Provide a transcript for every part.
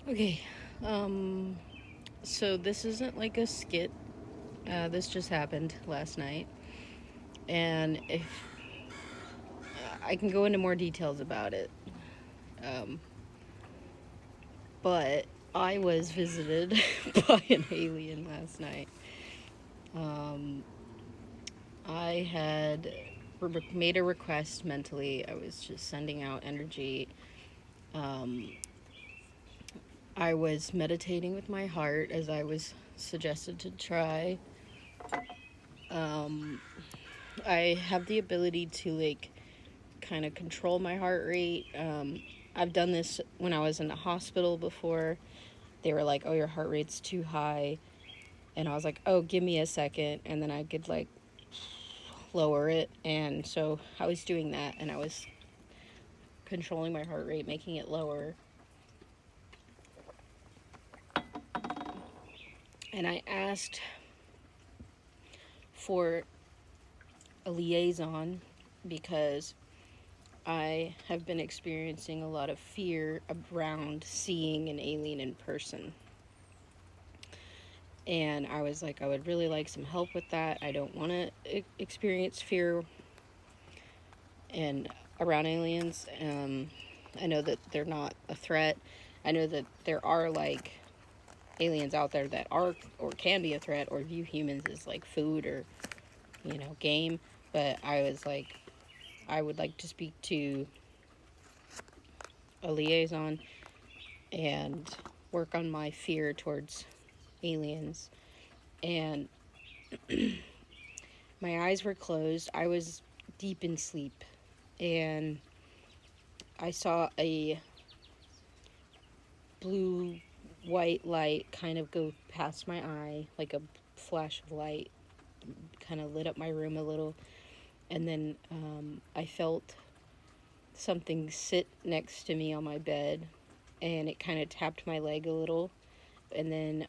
Okay, um, so this isn't like a skit. This just happened last night, and if I can go into more details about it, um, but I was visited by an alien last night. Um, I had made a request mentally. I was just sending out energy. Um, I was meditating with my heart as I was suggested to try. Um, I have the ability to like kind of control my heart rate. I've done this when I was in the hospital before. They were like, "Oh, your heart rate's too high," and I was like, "Oh, give me a second," and then I could like lower it. And so I was doing that, and I was controlling my heart rate, making it lower. And I asked for a liaison because I have been experiencing a lot of fear around seeing an alien in person. And I was like, I would really like some help with that. I don't want to experience fear and around aliens. I know that they're not a threat. I know that there are like aliens out there that are or can be a threat or view humans as like food or game. But I was like, I would like to speak to a liaison and work on my fear towards aliens. And my eyes were closed. I was deep in sleep. And I saw a blue white light kind of go past my eye, like a flash of light, kind of lit up my room a little. And then I felt something sit next to me on my bed, and it kind of tapped my leg a little. And then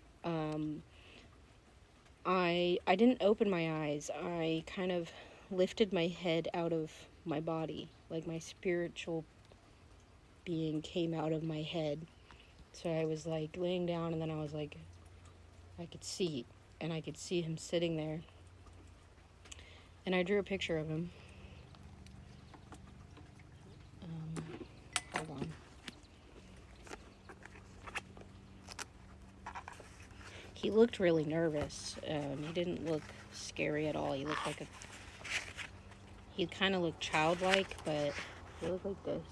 I didn't open my eyes. I kind of lifted my head out of my body, like my spiritual being came out of my head. So I was like laying down, and then I was like, I could see, and I could see him sitting there. And I drew a picture of him. Um, Hold on. He looked really nervous. He didn't look scary at all. He looked like a. He kind of looked childlike, but he looked like this.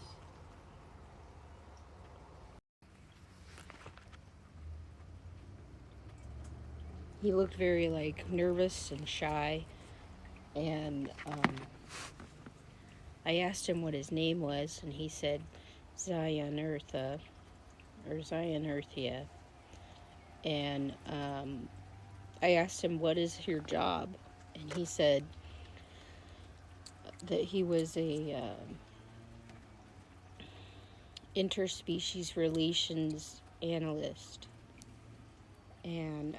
He looked very like nervous and shy, and I asked him what his name was, and he said Zion Eartha or Zion Earthia. And I asked him, "What is your job?" And he said that he was a interspecies relations analyst. And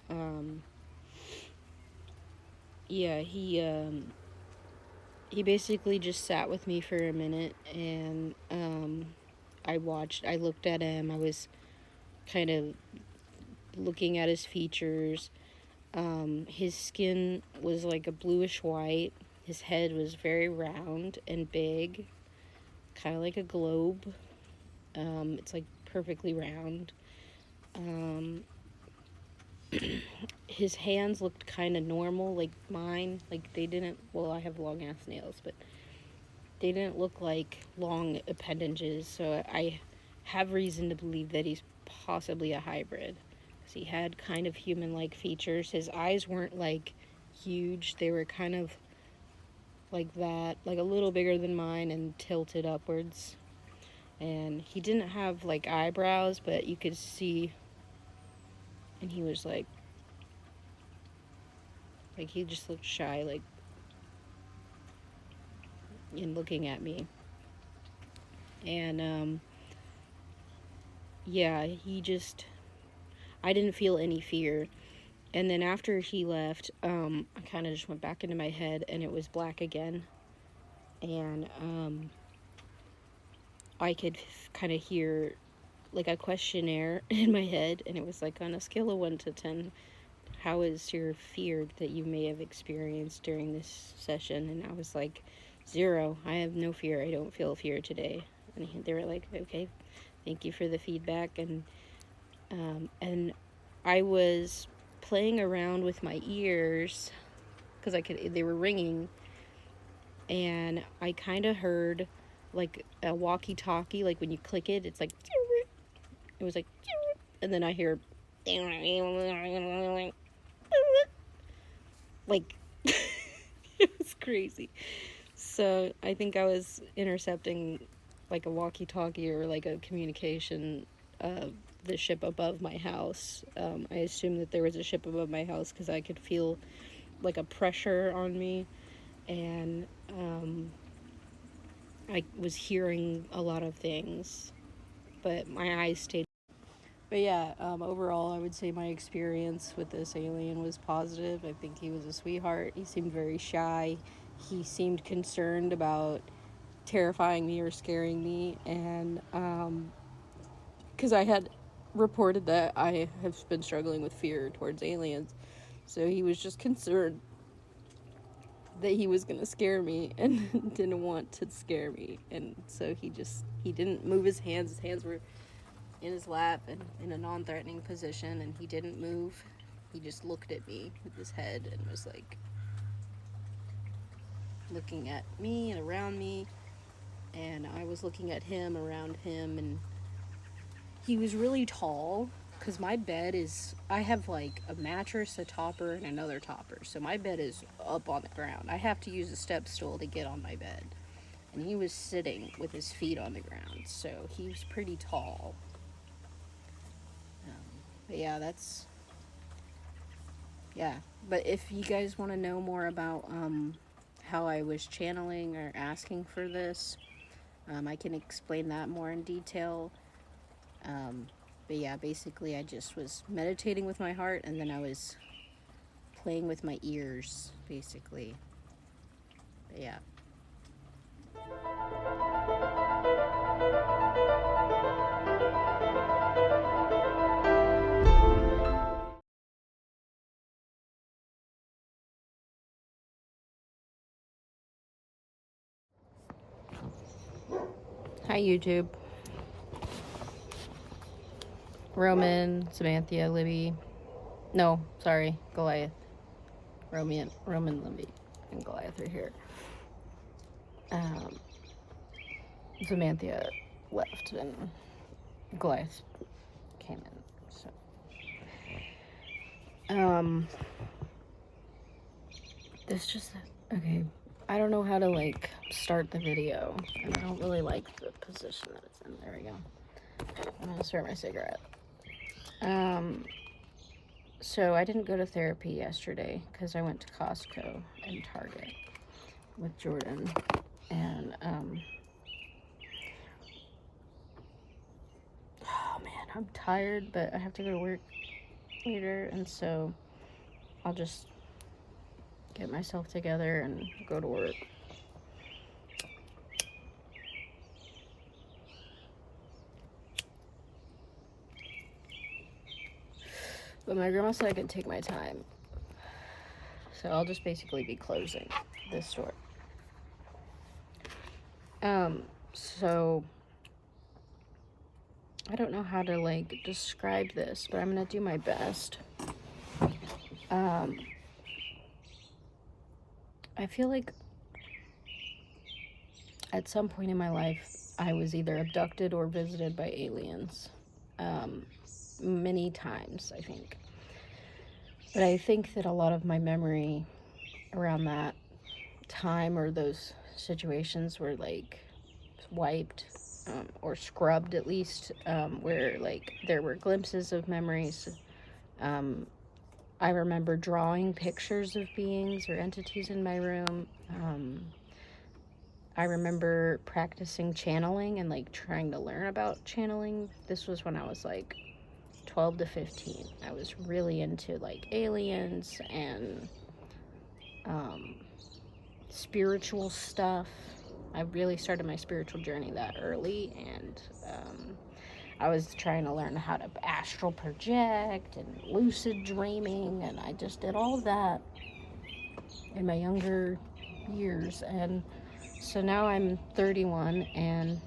yeah, he basically just sat with me for a minute, and I looked at him. I was kind of looking at his features. His skin was like a bluish white. His head was very round and big, kind of like a globe. It's like perfectly round. Um, his hands looked kind of normal, like mine. Like they didn't. Well, I have long ass nails, but they didn't look like long appendages. So I have reason to believe that he's possibly a hybrid. Because he had kind of human-like features. His eyes weren't like huge. They were kind of like that, like a little bigger than mine and tilted upwards. And he didn't have like eyebrows, but you could see, and he was like he just looked shy, like in looking at me. And yeah, I didn't feel any fear. And then after he left, I kind of just went back into my head, and it was black again. And I could kind of hear like a questionnaire in my head, and it was like, on a scale of 1 to 10, how is your fear that you may have experienced during this session? And I was like, 0. I have no fear. I don't feel fear today. And they were like, okay, thank you for the feedback. And I was playing around with my ears because they were ringing, and I kind of heard like a walkie-talkie, like when you click it, it's like, it was like, and then I hear like it was crazy. So I think I was intercepting like a walkie-talkie or like a communication of the ship above my house. I assumed that there was a ship above my house because I could feel like a pressure on me, and I was hearing a lot of things, but my eyes stayed. But yeah, overall, I would say my experience with this alien was positive. I think he was a sweetheart. He seemed very shy. He seemed concerned about terrifying me or scaring me, and because I had reported that I have been struggling with fear towards aliens, so he was just concerned that he was gonna scare me and didn't want to scare me, and so he didn't move his hands. His hands were in his lap and in a non-threatening position, and he didn't move. He just looked at me with his head and was like looking at me and around me, and I was looking at him, around him, and he was really tall because my bed is, I have like a mattress, a topper, and another topper, so my bed is up on the ground. I have to use a step stool to get on my bed, and he was sitting with his feet on the ground, so he was pretty tall. But yeah, but if you guys want to know more about how I was channeling or asking for this, I can explain that more in detail. But yeah, basically I just was meditating with my heart, and then I was playing with my ears, basically. But yeah. Hi, YouTube. Roman, Samantha, Libby. No, sorry, Goliath. Roman, Libby, and Goliath are here. Samantha left, and Goliath came in. So, this just, okay. I don't know how to like start the video, and I don't really like the position that it's in. There we go. I'm gonna start my cigarette. So I didn't go to therapy yesterday because I went to Costco and Target with Jordan, and oh man, I'm tired, but I have to go to work later, and so I'll just get myself together and go to work. But my grandma said I could take my time, so I'll just basically be closing this store. So I don't know how to like describe this, but I'm gonna do my best. I feel like at some point in my life I was either abducted or visited by aliens. Many times, I think. But I think that a lot of my memory around that time or those situations were like wiped, or scrubbed at least, where like there were glimpses of memories. I remember drawing pictures of beings or entities in my room. I remember practicing channeling and like trying to learn about channeling. This was when I was like 12 to 15. I was really into like aliens and spiritual stuff. I really started my spiritual journey that early, and I was trying to learn how to astral project and lucid dreaming, and I just did all of that in my younger years. And so now I'm 31, and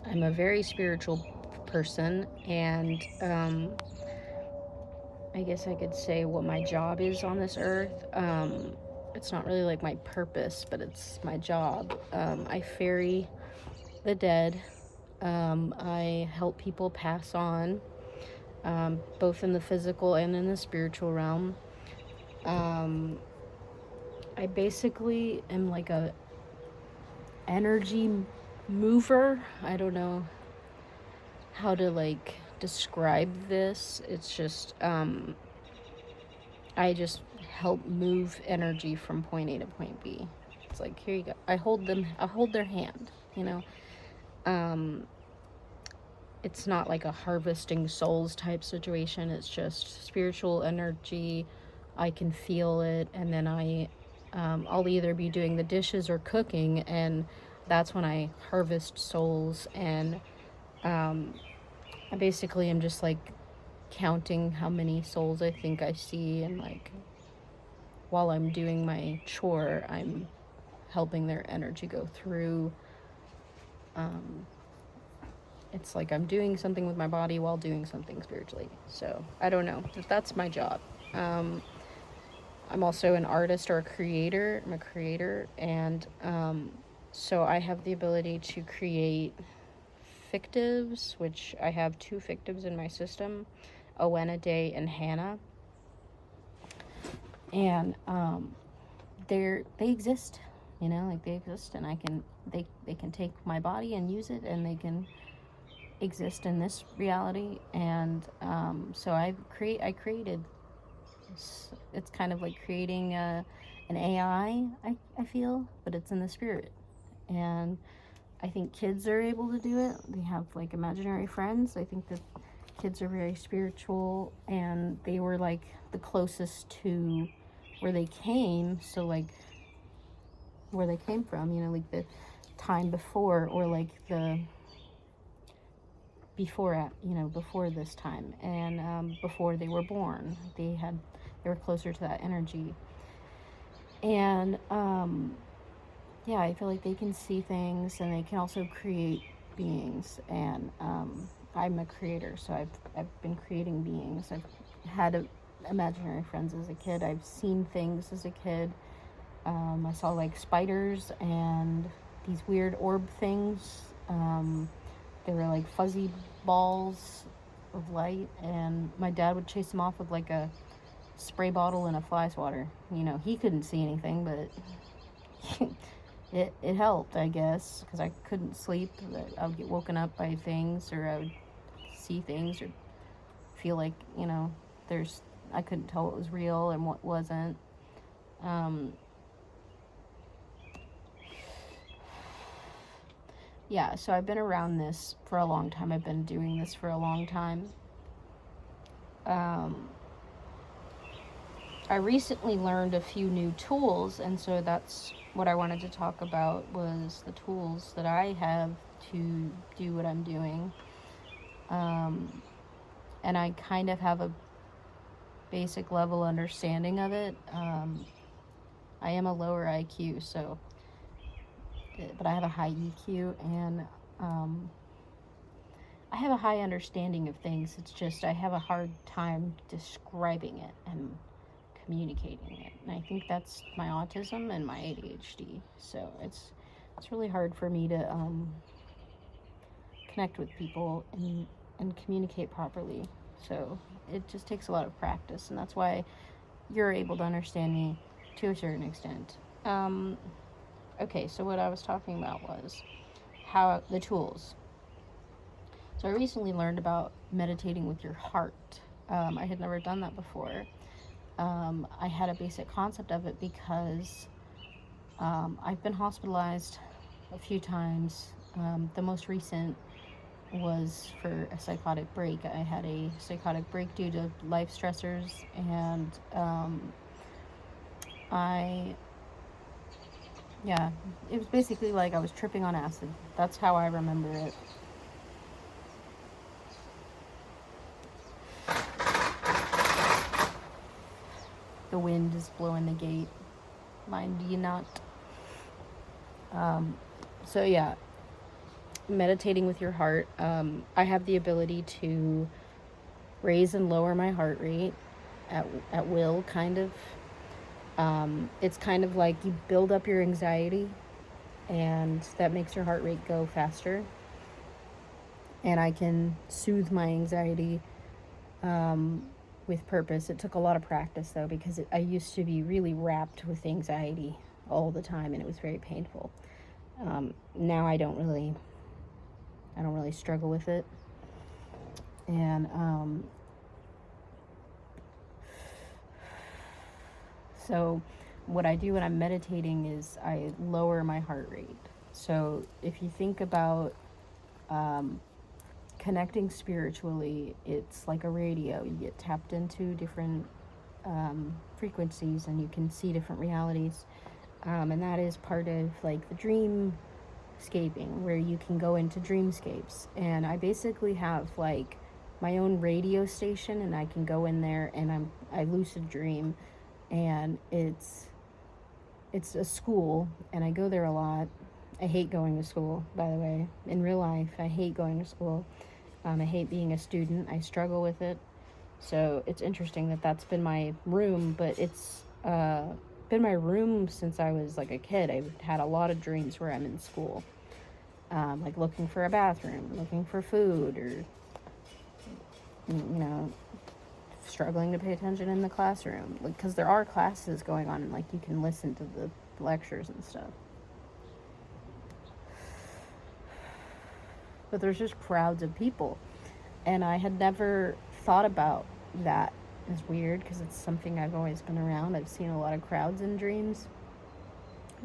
I'm a very spiritual person, and I guess I could say what my job is on this earth. It's not really like my purpose, but it's my job. I ferry the dead. I help people pass on, both in the physical and in the spiritual realm. I basically am like a energy mover. I don't know how to like describe this. It's just I just help move energy from point A to point B. It's like, here you go. I hold their hand, you know. It's not like a harvesting souls type situation. It's just spiritual energy. I can feel it, and then I'll either be doing the dishes or cooking, and that's when I harvest souls. And I basically am just like counting how many souls I think I see, and like while I'm doing my chore, I'm helping their energy go through. It's like I'm doing something with my body while doing something spiritually. So I don't know. That's my job. I'm also an artist or a creator. I'm a creator, and so I have the ability to create fictives, which I have 2 fictives in my system, Owena Day and Hannah. And they exist, you know, like they exist, and they can take my body and use it, and they can exist in this reality. And so I created, it's kind of like creating an AI, I feel, but it's in the spirit. And I think kids are able to do it. They have like imaginary friends. I think that kids are very spiritual, and they were like the closest to where they came. So like where they came from, you know, like the time before, or like the before, you know, before this time, and before they were born, they were closer to that energy. And yeah, I feel like they can see things, and they can also create beings. And I'm a creator, so I've been creating beings. I've had imaginary friends as a kid. I've seen things as a kid. I saw like spiders and these weird orb things. They were like fuzzy balls of light, and my dad would chase them off with like a spray bottle and a fly swatter. You know, he couldn't see anything, but it helped, I guess, because I couldn't sleep. I would get woken up by things, or I would see things, or feel like, you know, I couldn't tell what was real and what wasn't. Yeah, so I've been around this for a long time. I've been doing this for a long time. I recently learned a few new tools, and so that's what I wanted to talk about, was the tools that I have to do what I'm doing. And I kind of have a basic level understanding of it. I am a lower IQ, so, but I have a high EQ, and I have a high understanding of things. It's just I have a hard time describing it and communicating it. And I think that's my autism and my ADHD. So it's really hard for me to connect with people and communicate properly. So it just takes a lot of practice, and that's why you're able to understand me to a certain extent. Okay, so what I was talking about was how the tools. So I recently learned about meditating with your heart. I had never done that before. I had a basic concept of it because I've been hospitalized a few times. The most recent was for a psychotic break. I had a psychotic break due to life stressors, and it was basically like I was tripping on acid. That's how I remember it. the wind is blowing the gate. Mind ye not. So yeah, meditating with your heart. I have the ability to raise and lower my heart rate at will, kind of. It's kind of like you build up your anxiety, and that makes your heart rate go faster. And I can soothe my anxiety with purpose. It took a lot of practice, though, because I used to be really wrapped with anxiety all the time, and it was very painful. Now I don't really struggle with it. And so what I do when I'm meditating is I lower my heart rate. So if you think about connecting spiritually, it's like a radio. You get tapped into different frequencies, and you can see different realities. And that is part of like the dreamscaping, where you can go into dreamscapes. And I basically have like my own radio station, and I can go in there and I lucid dream, and it's a school, and I go there a lot. I hate going to school, by the way. In real life, I hate going to school. I hate being a student. I struggle with it. So it's interesting that that's been my room, but it's been my room since I was like a kid. I've had a lot of dreams where I'm in school, like looking for a bathroom, looking for food, or, you know, struggling to pay attention in the classroom, like, because there are classes going on, and like you can listen to the lectures and stuff, but there's just crowds of people, and I had never thought about that. It's weird because it's something I've always been around. I've seen a lot of crowds in dreams.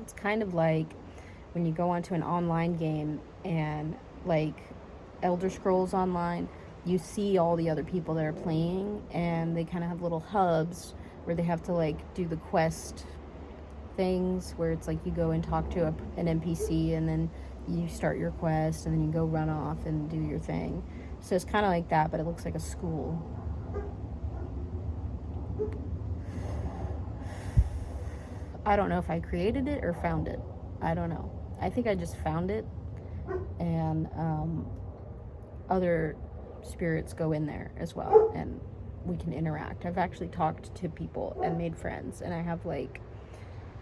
It's kind of like when you go onto an online game, and like Elder Scrolls Online, you see all the other people that are playing, and they kind of have little hubs where they have to like do the quest things, where it's like you go and talk to an NPC, and then you start your quest, and then you go run off and do your thing. So it's kind of like that, but it looks like a school. I don't know if I created it or found it. I don't know. I think I just found it, and other spirits go in there as well, and we can interact. I've actually talked to people and made friends, and I have like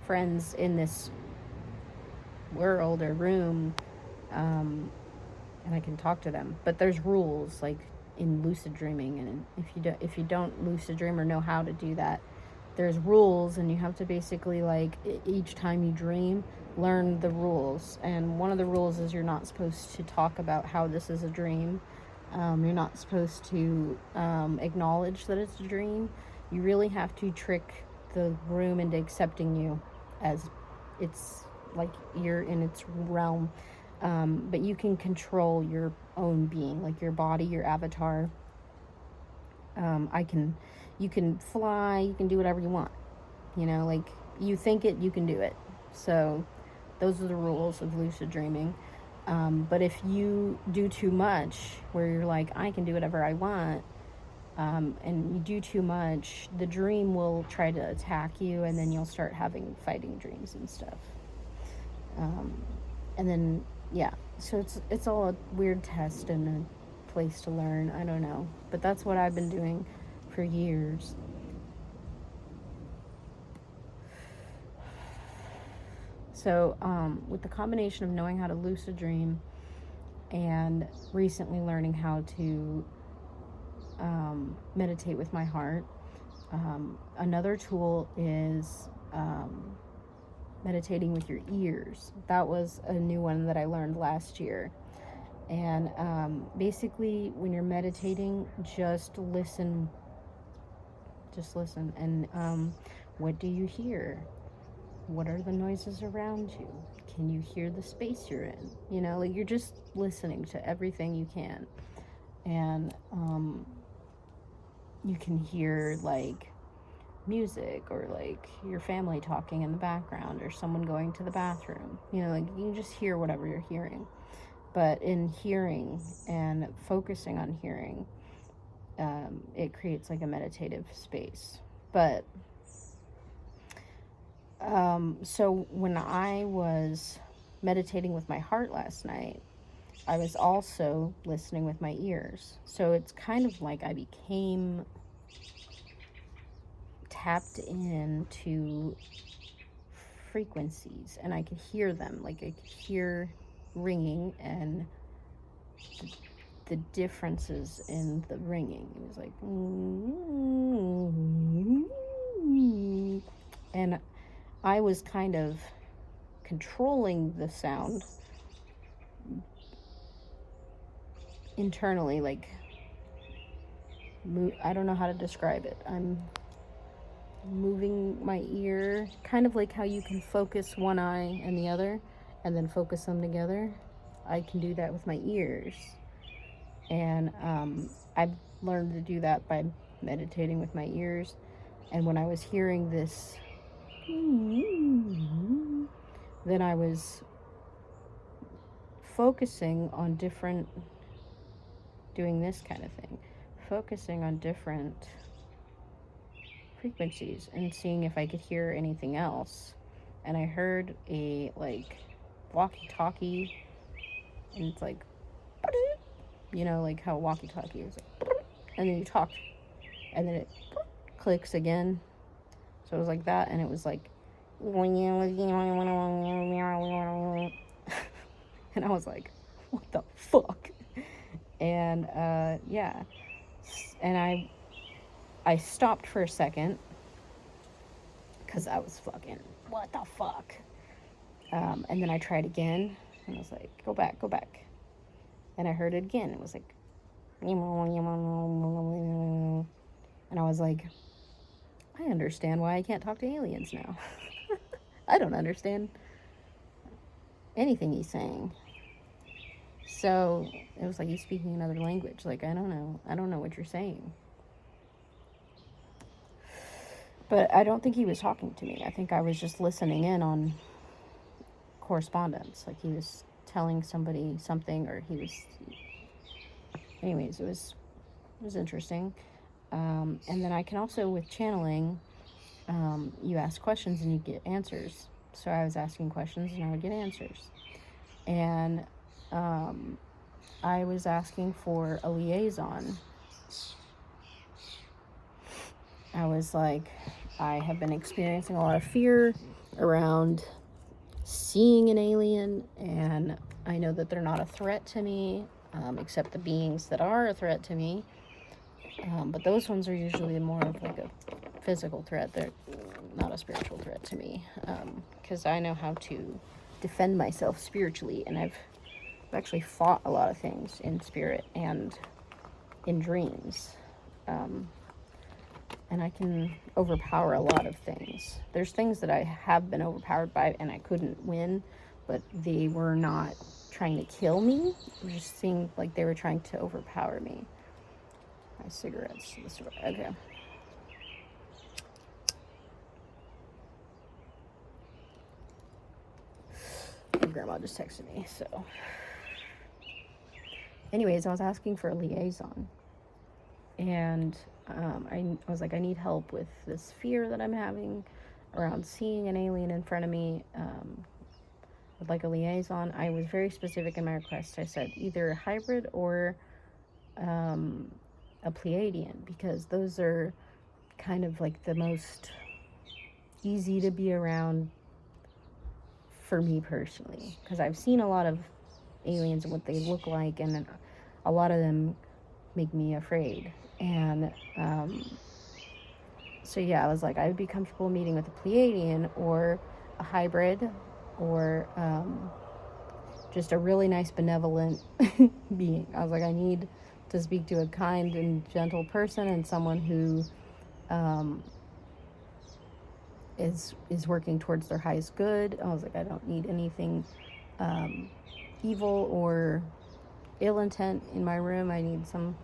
friends in this world or room, and I can talk to them. But there's rules, like in lucid dreaming, and if you don't lucid dream or know how to do that, there's rules, and you have to basically, like, each time you dream, learn the rules. And one of the rules is you're not supposed to talk about how this is a dream. You're not supposed to acknowledge that it's a dream. You really have to trick the room into accepting you as it's like you're in its realm. But you can control your own being, like your body, your avatar. You can fly, you can do whatever you want. You know, like, you think it, you can do it. So those are the rules of lucid dreaming. But if you do too much, where you're like, I can do whatever I want, and you do too much, the dream will try to attack you, and then you'll start having fighting dreams and stuff. And then, yeah, so it's all a weird test and a place to learn. I don't know. But that's what I've been doing for years. So with the combination of knowing how to lucid dream and recently learning how to meditate with my heart, another tool is meditating with your ears. That was a new one that I learned last year. And basically, when you're meditating, just listen. And what do you hear? What are the noises around you? Can you hear the space you're in? You know, like, you're just listening to everything you can. And you can hear like music, or like your family talking in the background, or someone going to the bathroom. You know, like, you can just hear whatever you're hearing. But in hearing and focusing on hearing, it creates like a meditative space. But So when I was meditating with my heart last night, I was also listening with my ears. So it's kind of like I became tapped into frequencies, and I could hear them. Like I could hear ringing and the differences in the ringing. It was like, and I was kind of controlling the sound internally, like, I don't know how to describe it. I'm moving my ear, kind of like how you can focus one eye and the other and then focus them together. I can do that with my ears. And I've learned to do that by meditating with my ears. And when I was hearing this, then I was focusing on doing this kind of thing, focusing on different frequencies and seeing if I could hear anything else. And I heard a like walkie-talkie, and it's like, you know, like how walkie-talkie is, and then you talk, and then it clicks again. So it was like that, and it was like, and I was like, what the fuck? And yeah, and I stopped for a second because I was fucking, what the fuck? And then I tried again, and I was like, go back. And I heard it again. It was like, and I was like, I understand why I can't talk to aliens now. I don't understand anything he's saying. So it was like he's speaking another language. Like, I don't know what you're saying. But I don't think he was talking to me. I think I was just listening in on correspondence. Like he was telling somebody something, or he was... Anyways, it was interesting. And then I can also, with channeling, you ask questions and you get answers. So I was asking questions and I would get answers. And I was asking for a liaison. I was like, I have been experiencing a lot of fear around seeing an alien, and I know that they're not a threat to me, except the beings that are a threat to me. But those ones are usually more of like a physical threat. They're not a spiritual threat to me, because I know how to defend myself spiritually, and I've actually fought a lot of things in spirit and in dreams. And I can overpower a lot of things. There's things that I have been overpowered by and I couldn't win, but they were not trying to kill me. It just seemed like they were trying to overpower me. My cigarettes. Okay. My grandma just texted me, so. Anyways, I was asking for a liaison. And I was like, I need help with this fear that I'm having around seeing an alien in front of me. I'd like a liaison. I was very specific in my request. I said either a hybrid or a Pleiadian, because those are kind of like the most easy to be around for me personally. Because I've seen a lot of aliens and what they look like, and a lot of them make me afraid. And so yeah, I was like, I would be comfortable meeting with a Pleiadian or a hybrid, or just a really nice benevolent being. I was like, I need to speak to a kind and gentle person, and someone who is working towards their highest good. I was like, I don't need anything evil or ill intent in my room. I need some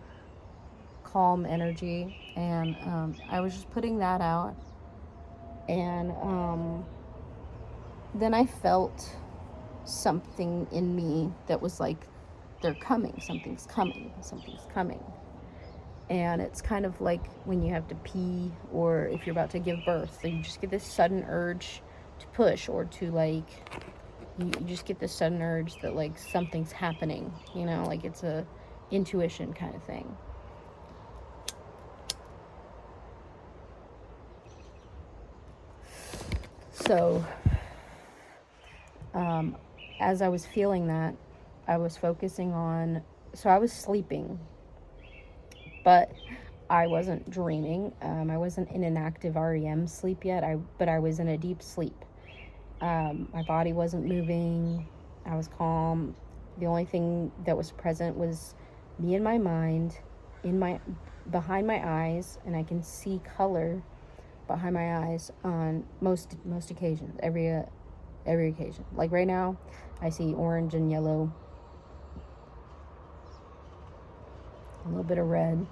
calm energy. And I was just putting that out, and then I felt something in me that was like, they're coming, something's coming. And it's kind of like when you have to pee, or if you're about to give birth, so you just get this sudden urge push or to like, you just get this sudden urge that like something's happening, you know, like it's a intuition kind of thing. So as I was feeling that, I was focusing on, so I was sleeping, but I wasn't dreaming. I wasn't in an active REM sleep yet, but I was in a deep sleep. My body wasn't moving. I was calm. The only thing that was present was me and my mind behind my eyes, and I can see color behind my eyes on most occasions, every occasion. Like right now, I see orange and yellow, a little bit of red,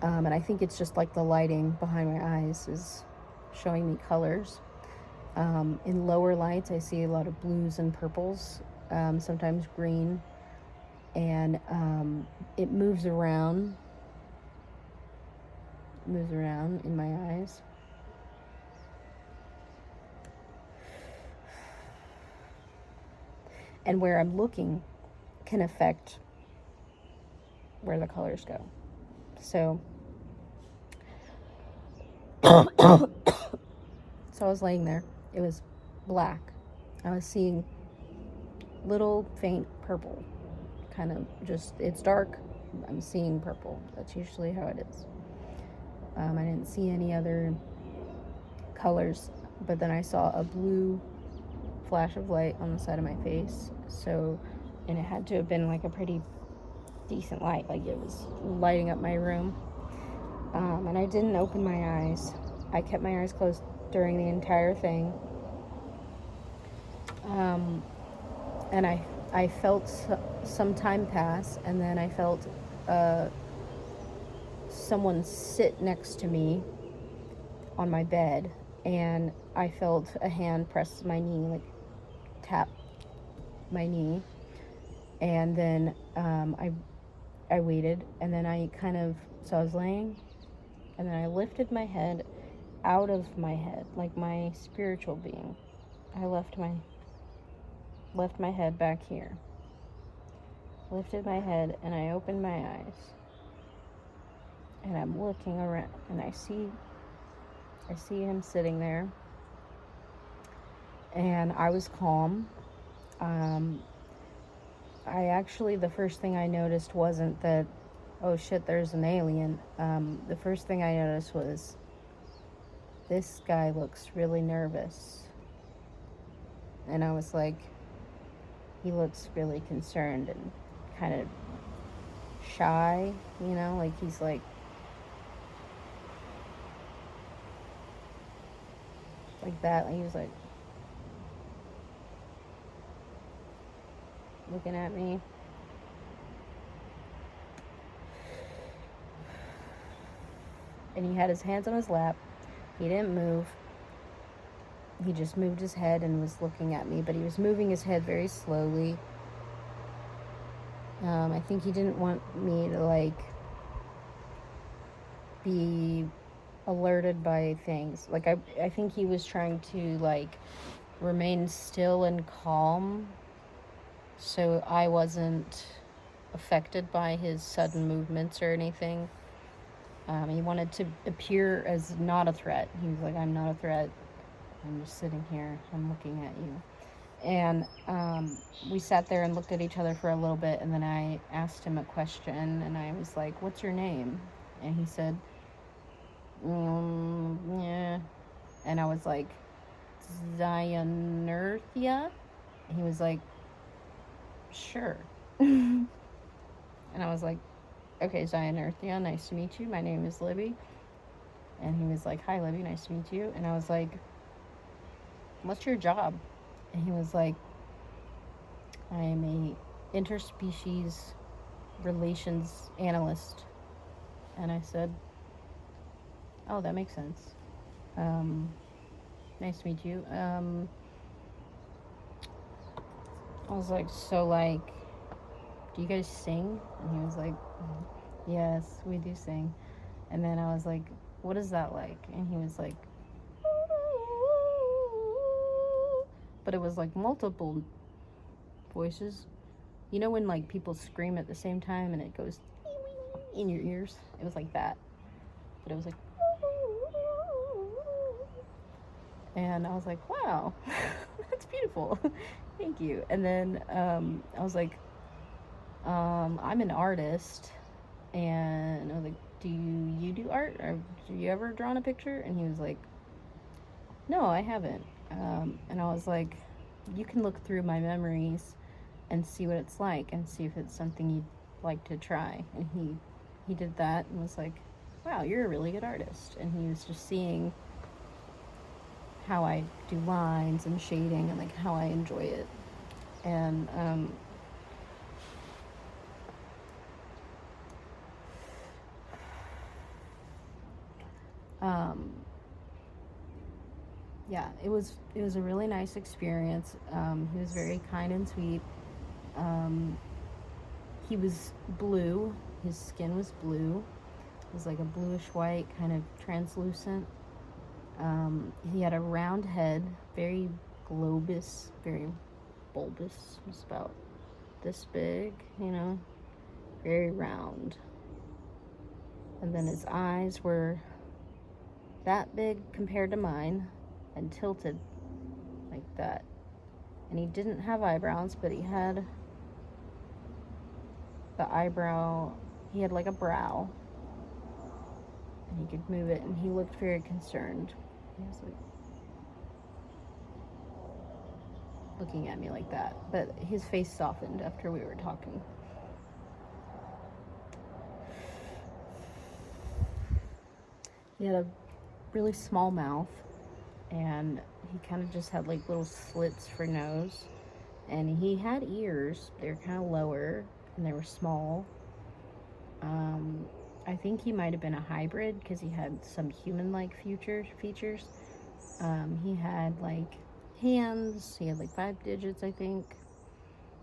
and I think it's just like the lighting behind my eyes is showing me colors. In lower lights, I see a lot of blues and purples, sometimes green, and it moves around in my eyes. And where I'm looking can affect where the colors go. So so I was laying there. It was black. I was seeing little faint purple, kind of just, it's dark, I'm seeing purple. That's usually how it is. I didn't see any other colors, but then I saw a blue flash of light on the side of my face. So, and it had to have been like a pretty decent light, like it was lighting up my room. And I didn't open my eyes. I kept my eyes closed during the entire thing. And I felt some time pass, and then I felt someone sit next to me on my bed, and I felt a hand press my knee, like tap my knee, and then I waited, and then so I was laying, and then I lifted my head out of my head, like my spiritual being. I left my head back here, lifted my head, and I opened my eyes, and I'm looking around, and I see him sitting there, and I was calm. I actually, the first thing I noticed wasn't that, oh shit, there's an alien. The first thing I noticed was, this guy looks really nervous. And I was like, he looks really concerned and kind of shy, you know, like he's like that. Like he was like looking at me. And he had his hands on his lap. He didn't move. He just moved his head and was looking at me, but he was moving his head very slowly. I think he didn't want me to like be alerted by things. Like I think he was trying to like remain still and calm, so I wasn't affected by his sudden movements or anything. He wanted to appear as not a threat. He was like, I'm not a threat. I'm just sitting here. I'm looking at you. And we sat there and looked at each other for a little bit, and then I asked him a question, and I was like, what's your name? And he said, yeah. And I was like, Zionerthia? And he was like, sure. And I was like, okay, Zionerthia, nice to meet you. My name is Libby. And he was like, hi, Libby, nice to meet you. And I was like, what's your job? And he was like, I am a interspecies relations analyst. And I said, oh, that makes sense. Nice to meet you. I was like, so like, do you guys sing? And he was like, yes, we do sing. And then I was like, what is that like? And he was like, but it was like multiple voices. You know when like people scream at the same time and it goes in your ears? It was like that. But it was like, and I was like, wow, that's beautiful. Thank you. And then I was like, I'm an artist. And I was like, do you do art? Or have you ever drawn a picture? And he was like, no, I haven't. And I was like, you can look through my memories and see what it's like and see if it's something you'd like to try. And he did that and was like, wow, you're a really good artist. And he was just seeing how I do lines and shading and like how I enjoy it. And yeah, it was a really nice experience. He was very kind and sweet. He was blue. His skin was blue. It was like a bluish white, kind of translucent. He had a round head, very globous, very bulbous. It was about this big, very round. And then his eyes were that big compared to mine and tilted like that. And he didn't have eyebrows, but he had the eyebrow, he had like a brow, and he could move it, and he looked very concerned. He was like looking at me like that, but his face softened after we were talking. He had a really small mouth, and he kind of just had like little slits for nose, and he had ears. They were kind of lower and they were small. I think he might have been a hybrid because he had some human-like features. He had like hands. He had like 5 digits, I think.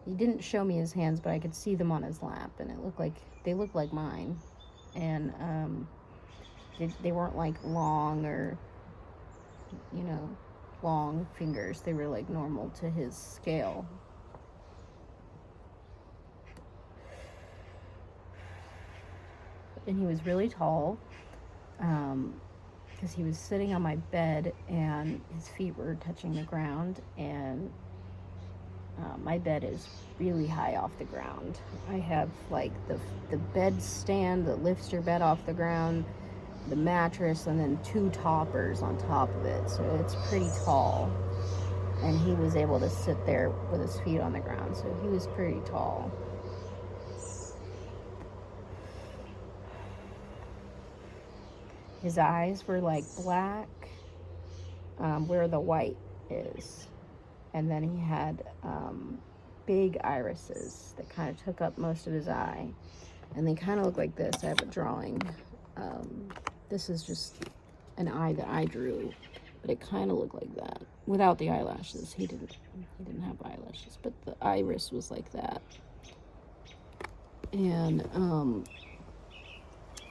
He didn't show me his hands, but I could see them on his lap, and they looked like mine. And they weren't like long or long fingers. They were like normal to his scale. And he was really tall, because he was sitting on my bed and his feet were touching the ground, and my bed is really high off the ground. I have like the bed stand that lifts your bed off the ground, the mattress, and then 2 toppers on top of it, so it's pretty tall. And he was able to sit there with his feet on the ground, so he was pretty tall. His eyes were like black, where the white is. And then he had big irises that kind of took up most of his eye. And they kind of look like this. I have a drawing. This is just an eye that I drew, but it kind of looked like that without the eyelashes. He didn't have eyelashes, but the iris was like that. And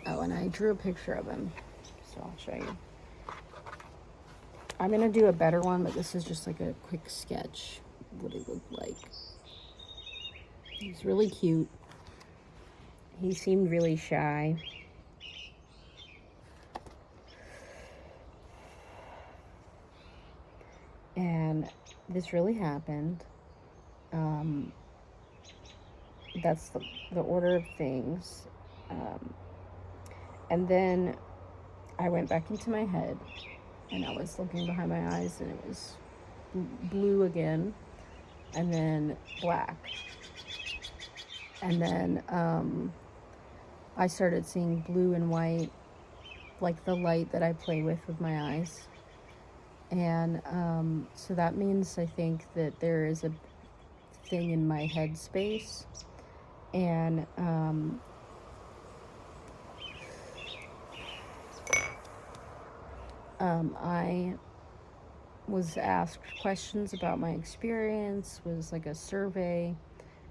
and I drew a picture of him, so I'll show you. I'm gonna do a better one, but this is just like a quick sketch of what he looked like. He's really cute. He seemed really shy. And this really happened. That's the order of things. And then I went back into my head, and I was looking behind my eyes, and it was blue again, and then black. And then I started seeing blue and white, like the light that I play with my eyes. And so that means, I think, that there is a thing in my head space. And I was asked questions about my experience, was like a survey,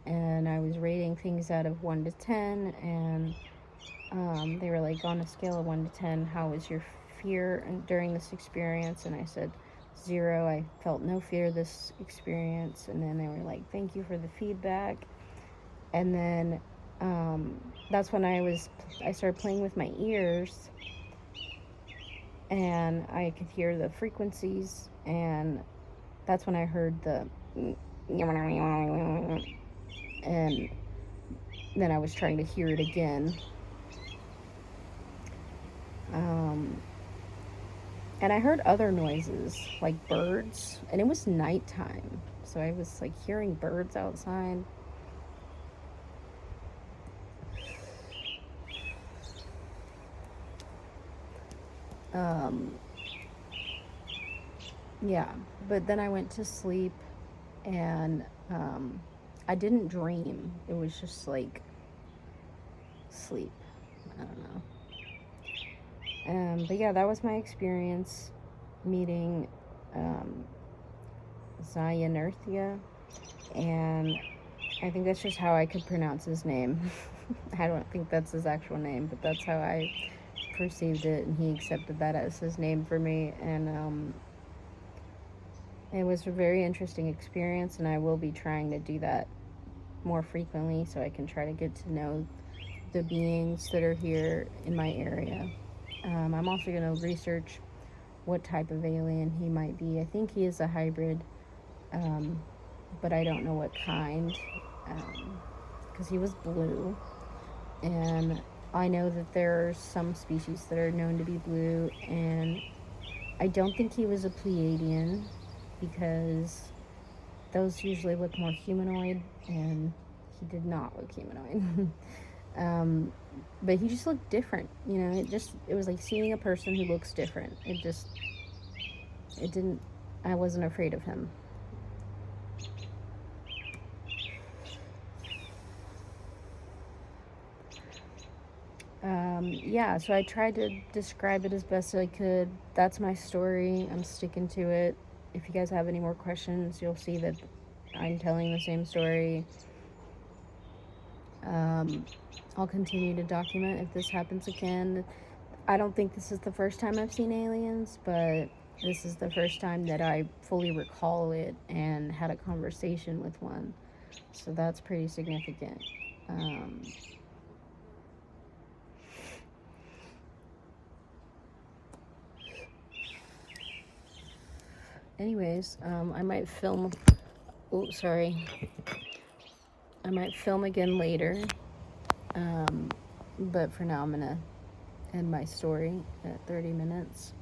and I was rating things out of 1 to 10, and they were like, on a scale of 1 to 10, how was your fear during this experience? And I said zero. I felt no fear this experience. And then they were like, thank you for the feedback. And then that's when I started playing with my ears, and I could hear the frequencies, and that's when I heard the and then I was trying to hear it again. And I heard other noises, like birds, and it was nighttime, so I was like hearing birds outside. Yeah, but then I went to sleep, and I didn't dream. It was just like sleep. I don't know. But yeah, that was my experience meeting Zayanurthia, and I think that's just how I could pronounce his name. I don't think that's his actual name, but that's how I perceived it, and he accepted that as his name for me. And it was a very interesting experience, and I will be trying to do that more frequently so I can try to get to know the beings that are here in my area. I'm also going to research what type of alien he might be. I think he is a hybrid, but I don't know what kind, because he was blue, and I know that there are some species that are known to be blue, and I don't think he was a Pleiadian, because those usually look more humanoid, and he did not look humanoid. But he just looked different, you know. It was like seeing a person who looks different. I wasn't afraid of him. Yeah, so I tried to describe it as best I could. That's my story. I'm sticking to it. If you guys have any more questions, you'll see that I'm telling the same story. I'll continue to document if this happens again. I don't think this is the first time I've seen aliens, but this is the first time that I fully recall it and had a conversation with one. So that's pretty significant. Anyways, I might film. Oh, sorry. I might film again later. But for now, I'm gonna end my story at 30 minutes.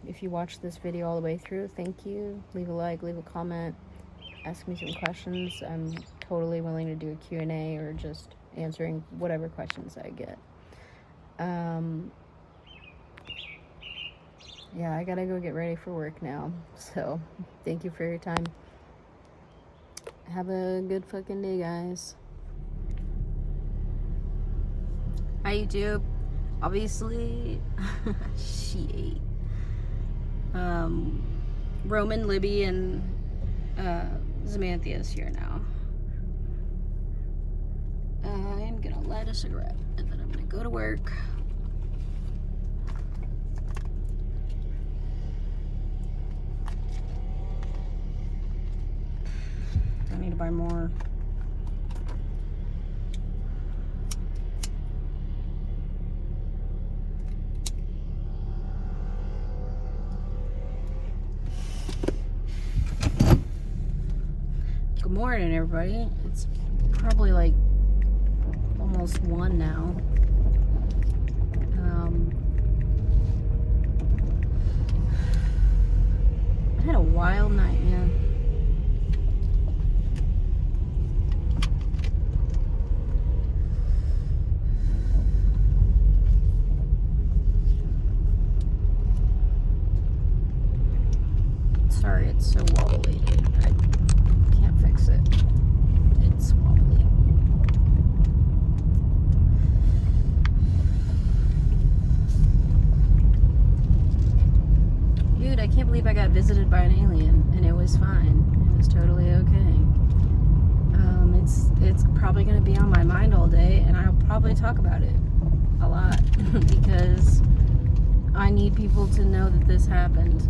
If you watched this video all the way through, thank you. Leave a like, leave a comment, ask me some questions. I'm totally willing to do a Q&A or just answering whatever questions I get. Yeah, I gotta go get ready for work now. So, thank you for your time. Have a good fucking day, guys. Hi, YouTube. Obviously, she ate. Roman, Libby, and Zamantha is here now. I'm gonna light a cigarette, and then I'm gonna go to work. I need to buy more. Good morning, everybody. It's probably like almost 1 now. I had a wild night, man. Sorry, it's so wobbly. I can't fix it. It's wobbly. Dude, I can't believe I got visited by an alien and it was fine. It was totally okay. It's probably going to be on my mind all day, and I'll probably talk about it a lot because I need people to know that this happened.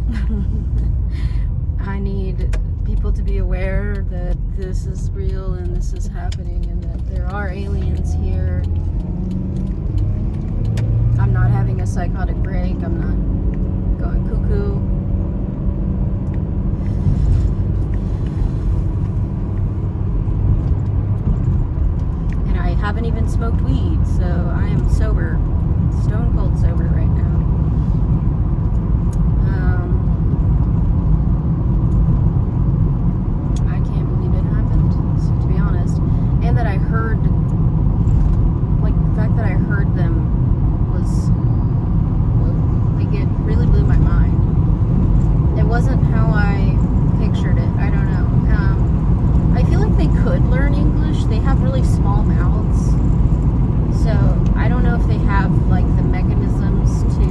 I need people to be aware that this is real and this is happening and that there are aliens here. I'm not having a psychotic break. I'm not going cuckoo. And I haven't even smoked weed, so I am sober. Stone cold sober right now. I can't believe it happened, so, to be honest. And that I heard, like, the fact that I heard them was, like, it really blew my mind. It wasn't how I pictured it. I don't know. I feel like they could learn English. They have really small mouths. So I don't know if they have like the mechanisms to,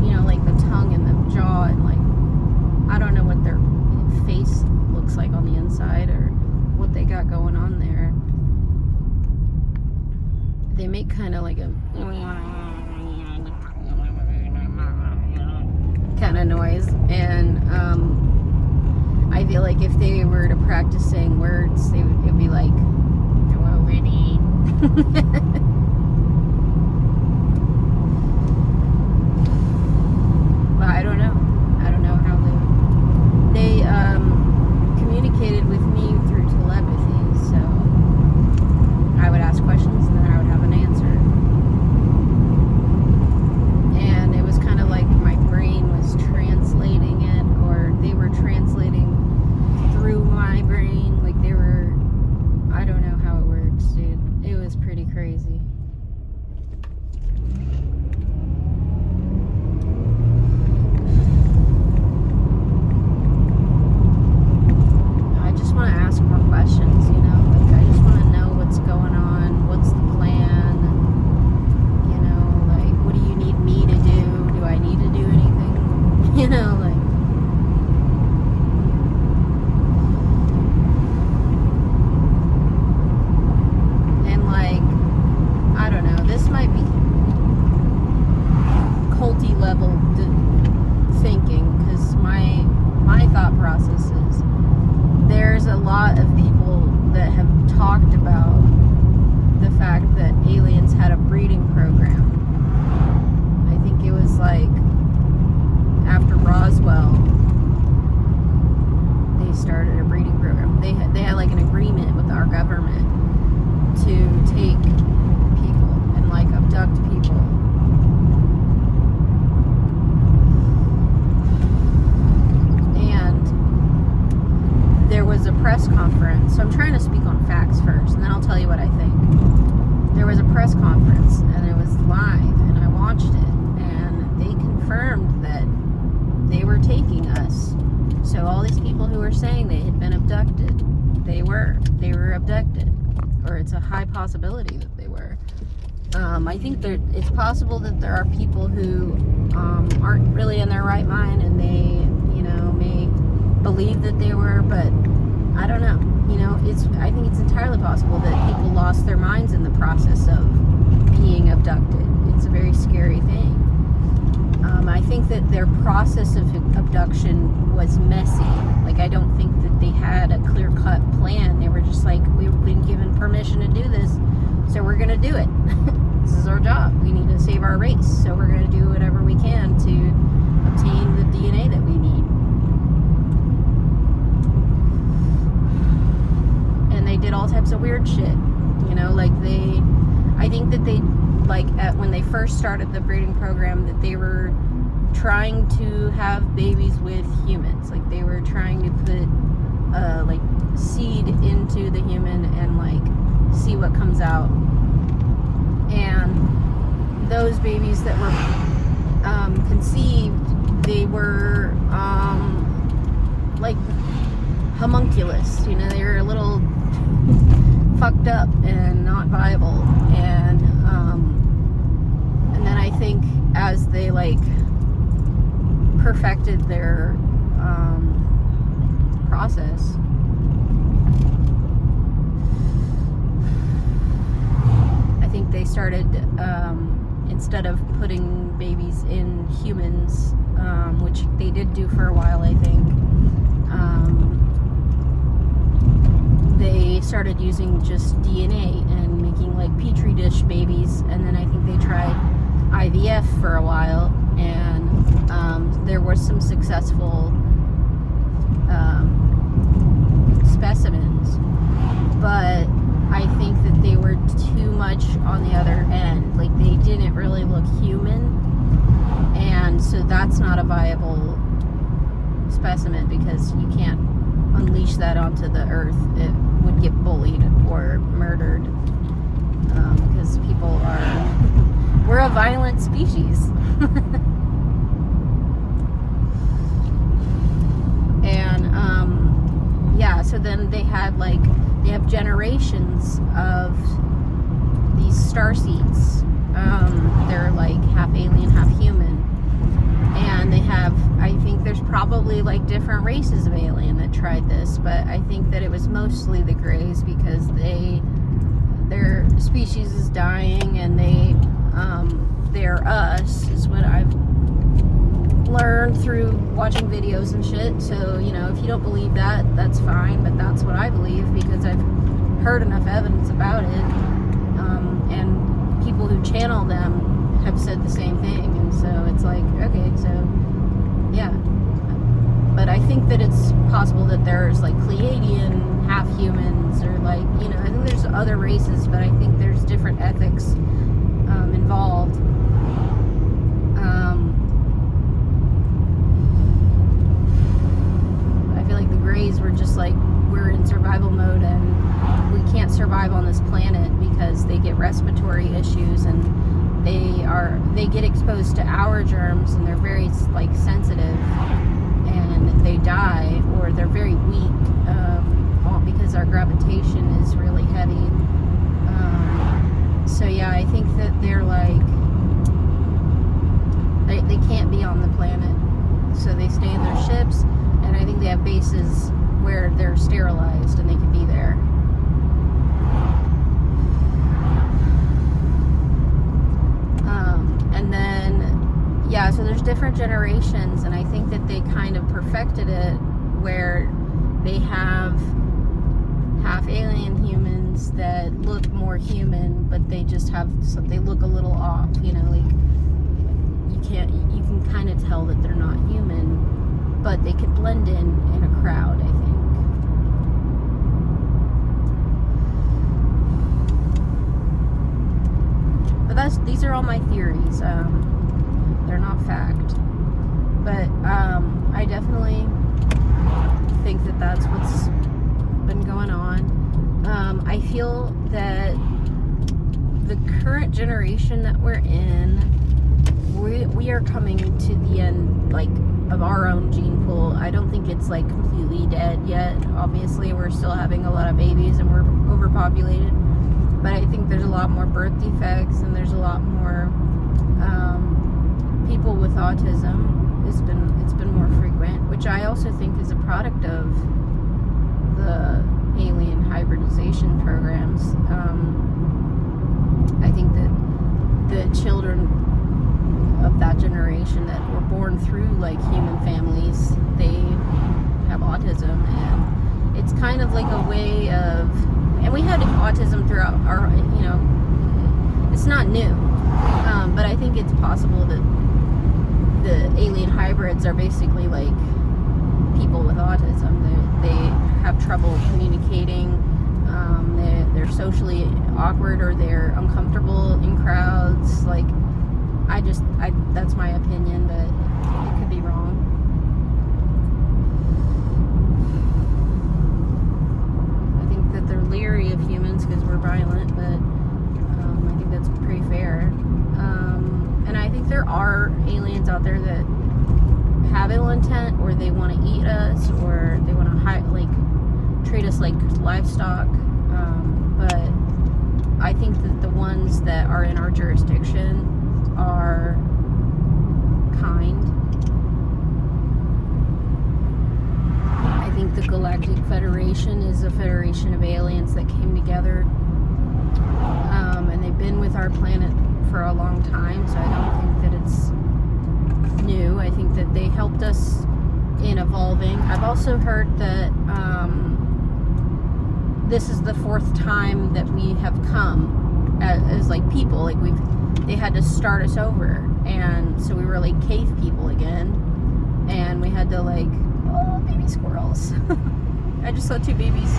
you know, like the tongue and the jaw and like, I don't know what their face looks like on the inside or what they got going on there. They make kind of like a kind of noise, and I feel like if they were to practice saying words, it'd be like, ready. Well, I don't know how they communicated with me through telepathy, so I would ask questions and then I would have an answer. And it was kind of like my brain was translating it, or they were translating through my brain, like they were, I don't know how it works, dude. It was pretty crazy. I just want to ask more questions, you know? Like, I just want to know what's going on, what's the plan, you know, like, what do you need me to do? Do I need to do anything? You know, like, this might be culty level thinking, because my thought process is there's a lot of people that have talked about the fact that aliens had a breeding program. I think it was like after Roswell they started a breeding program. They had like an agreement with our government to take like abduct people. And there was a press conference. So I'm trying to speak on facts first, and then I'll tell you what I think. There was a press conference, and it was live, and I watched it, and they confirmed that they were taking us. So all these people who were saying they had been abducted, they were abducted, or it's a high possibility that they were. I think it's possible that there are people who aren't really in their right mind, and they, you know, may believe that they were, but I don't know. You know, I think it's entirely possible that people lost their minds in the process of being abducted. It's a very scary thing. I think that their process of abduction was messy. Like, I don't think that they had a clear-cut plan. They were just like, we've been given permission to do this, so we're going to do it. This is our job. We need to save our race, so we're going to do whatever we can to obtain the DNA that we need. And they did all types of weird shit. You know, like I think that they, like, when they first started the breeding program, that they were trying to have babies with humans. Like, they were trying to put, like, seed into the human and, like, see what comes out. And those babies that were conceived, they were like homunculus, you know, they were a little fucked up and not viable. And then I think as they like perfected their process, I think they started instead of putting babies in humans, which they did do for a while, I think. They started using just DNA and making like petri dish babies, and then I think they tried IVF for a while, and there were some successful specimens, but I think that they were too much on the other end. Like, they didn't really look human, and so that's not a viable specimen because you can't unleash that onto the earth. It would get bullied or murdered, because people we're a violent species. And yeah, so then they have generations of these starseeds. They're like half alien, half human, and I think there's probably like different races of alien that tried this, but I think that it was mostly the Greys because their species is dying, and they're us, is what I've learned through watching videos and shit. So, you know, if you don't believe that, that's fine, but that's what I believe because I've heard enough evidence about it, and people who channel them have said the same thing, and so it's like, okay, so yeah. But I think that it's possible that there's like Pleiadian half humans, or like, you know, I think there's other races, but I think there's different ethics involved. I feel like the Greys were just like, we're in survival mode and we can't survive on this planet because they get respiratory issues, and they get exposed to our germs, and they're very like sensitive, and they die, or they're very weak, because our gravitation is really heavy. So yeah, I think that they're like, they can't be on the planet, so they stay in their ships, and I think they have bases where they're sterilized and they can be there. And then, yeah, so there's different generations, and I think that they kind of perfected it where they have half alien humans that look more human, but they just they look a little off, you know, like you can kind of tell that they're not human, but they could blend in a crowd, I think. But these are all my theories. They're not fact, but I definitely think that that's what's been going on. I feel that the current generation that we're in, we are coming to the end, like, of our own gene pool. I don't think it's like completely dead yet. Obviously, we're still having a lot of babies and we're overpopulated, but I think there's a lot more birth defects, and there's a lot more people with autism. It's been more frequent, which I also think is a product of the alien hybridization programs. I think that the children of that generation that were born through like human families, they have autism, and it's kind of like a way of, and we had autism throughout our, you know, it's not new, but I think it's possible that the alien hybrids are basically like people with autism. They have trouble communicating, they're socially awkward, or they're uncomfortable in crowds. Like, that's my opinion, but it could be wrong. I think that they're leery of humans because we're violent, but I think that's pretty fair. And I think there are aliens out there that have ill intent, or they want to eat us, or they want to treat us like livestock. But I think that the ones that are in our jurisdiction are kind. I think the Galactic Federation is a federation of aliens that came together, and they've been with our planet for a long time, so I don't think that it's new. I think that they helped us in evolving. I've also heard that this is the 4th time that we have come as like people. Like they had to start us over, and so we were like cave people again, and we had to like, oh, baby squirrels. I just saw 2 babies.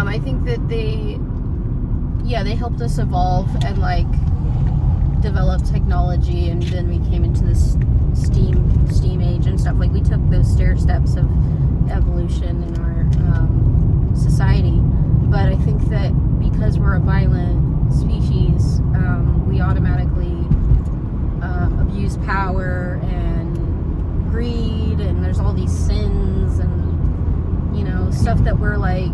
I think that they helped us evolve and like develop technology, and then we came into this steam age and stuff. Like we took those stair steps of evolution in our society, but I think that because we're a violent species, we automatically abuse power and greed, and there's all these sins and stuff that we're like,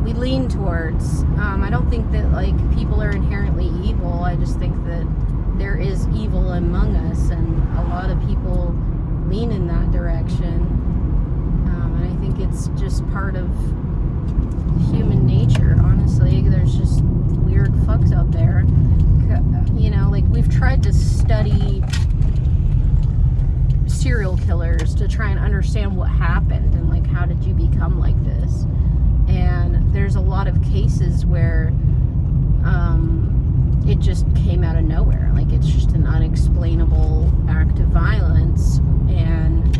we lean towards. I don't think that like people are inherently evil. I just think that there is evil among us, and a lot of people lean in that direction. And I think it's just part of human nature, honestly. There's just weird fucks out there. Like we've tried to study serial killers to try and understand what happened and like how did you become like this. And there's a lot of cases where it just came out of nowhere. Like it's just an unexplainable act of violence, and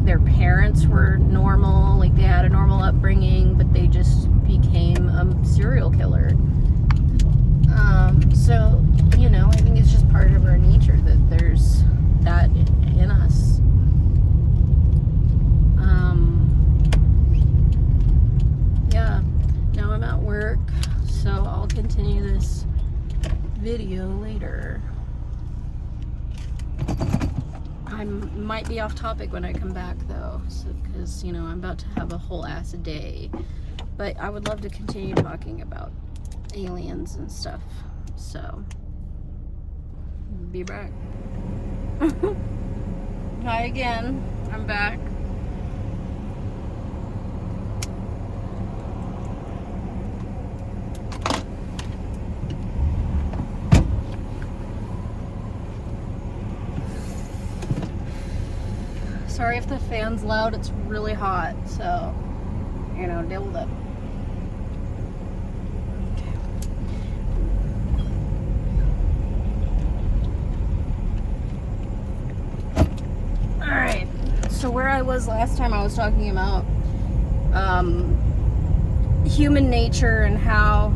their parents were normal, like they had a normal upbringing, but they just became a serial killer. So, I think it's just part of our nature that there's that in us. Yeah, now I'm at work, so I'll continue this video later. I might be off topic when I come back though, because I'm about to have a whole ass day, but I would love to continue talking about aliens and stuff, so be back. Hi again, I'm back. Sorry if the fan's loud, it's really hot, so, deal with it. Alright, so where I was last time, I was talking about human nature and how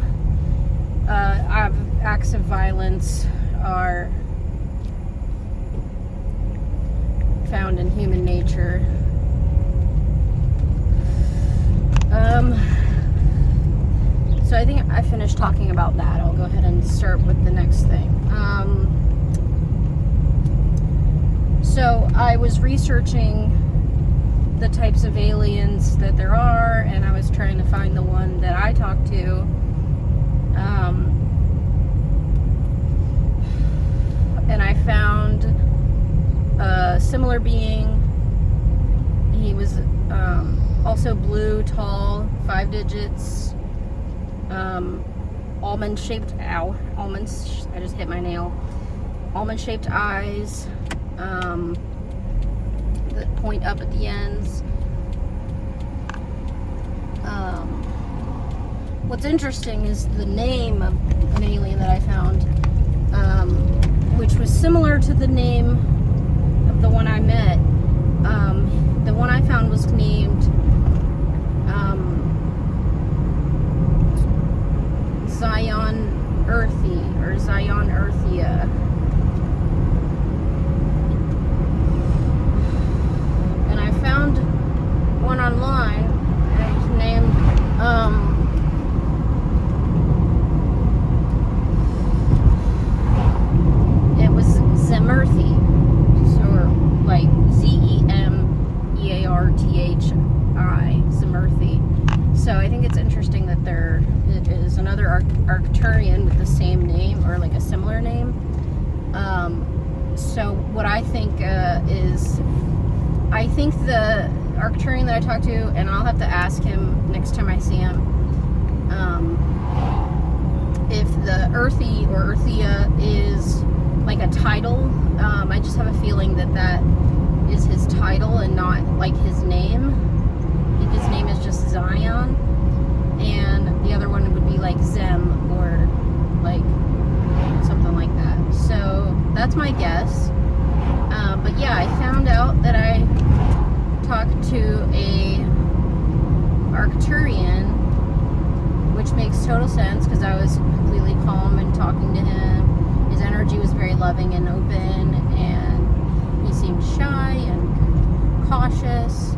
acts of violence are found in human nature. So I think I finished talking about that. I'll go ahead and start with the next thing. So I was researching the types of aliens that there are, and I was trying to find the one that I talked to. And I found a similar being. He was also blue, tall, 5 digits, almond-shaped, almonds, I just hit my nail, almond-shaped eyes, that point up at the ends. What's interesting is the name of an alien that I found, which was similar to the name of the one I met. The one I found was named Zion Earthy, or Zion Earthia. And I found one online, and it's named it was Zemerthi, or like Zemearthi, Zemerthi. So I think it's interesting that there is another Arcturian with the same name, or like a similar name. So what I think is, I think the Arcturian that I talked to, and I'll have to ask him next time I see him, or Earthia is like a title. I just have a feeling that that is his title and not like his name. I think his name is just Zion, and the other one would be like Zem or like something like that. So that's my guess. But yeah, I found out that I talked to a Arcturian, which makes total sense because I was completely calm and talking to him. His energy was very loving and open, and he seemed shy and cautious.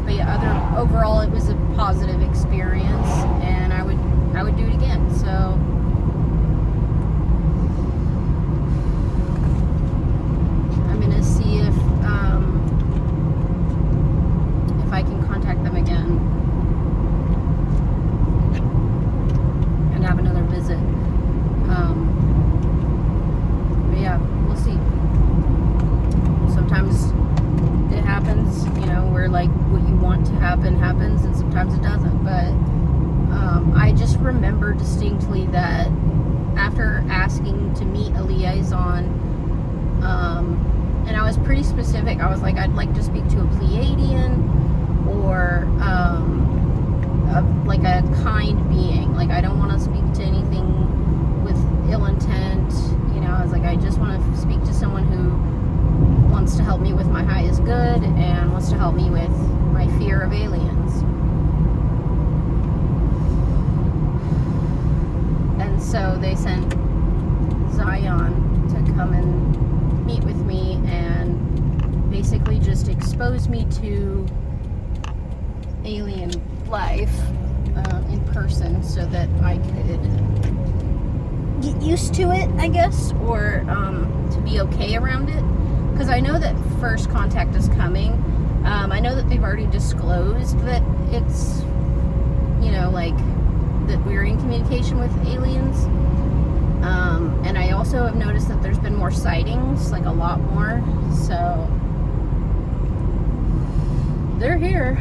But yeah, overall, it was a positive experience, and I would do it again. So I'm gonna see if I can contact them again and have another visit. But yeah, we'll see. Sometimes it happens, you know, where like what you want to happen happens, and sometimes it doesn't. But I just remember distinctly that after asking to meet a liaison, and I was pretty specific. I was like, I'd like to speak to a Pleiadian or like a kind being. Like, I don't want to speak to anything with ill intent. You know, I was like, I just want to speak to someone who wants to help me with my highest good and wants to help me with my fear of aliens. And so they sent Zion to come and meet with me and basically just expose me to alien life in person so that I could get used to it, I guess, or to be okay around it. Because I know that first contact is coming. I know that they've already disclosed that it's, you know, like that we're in communication with aliens. And I also have noticed that there's been more sightings, like a lot more. So they're here.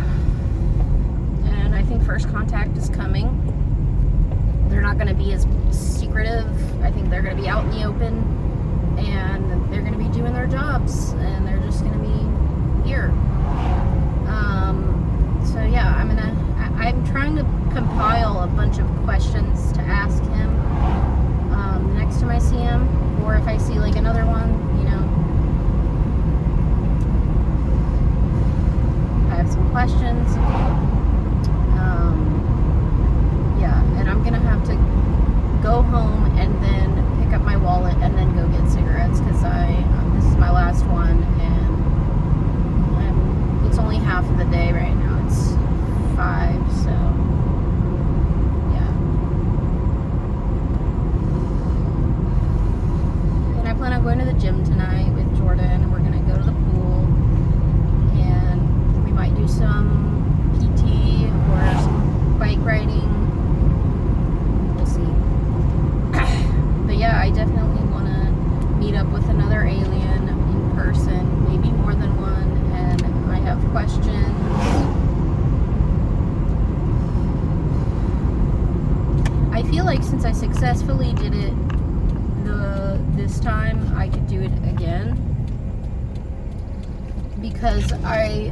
And I think first contact is coming. They're not going to be as secretive. I think they're going to be out in the open, and they're going to be doing their jobs, and they're just going to be here. So yeah, I'm trying to compile a bunch of questions to ask him next time I see him, or if I see like another one, you know. I have some questions. Yeah, and I'm gonna have to go home and then pick up my wallet and then go get cigarettes, because this is my last one, and it's only half of the day right now. It's 5, so yeah. And I plan on going to the gym tonight with Jordan, and we're gonna go to the pool, and we might do some PT or some bike riding. We'll see. But yeah, I definitely want to meet up with another alien in person, maybe more than one, and I have questions. I feel like since I successfully did it this time, I could do it again, because I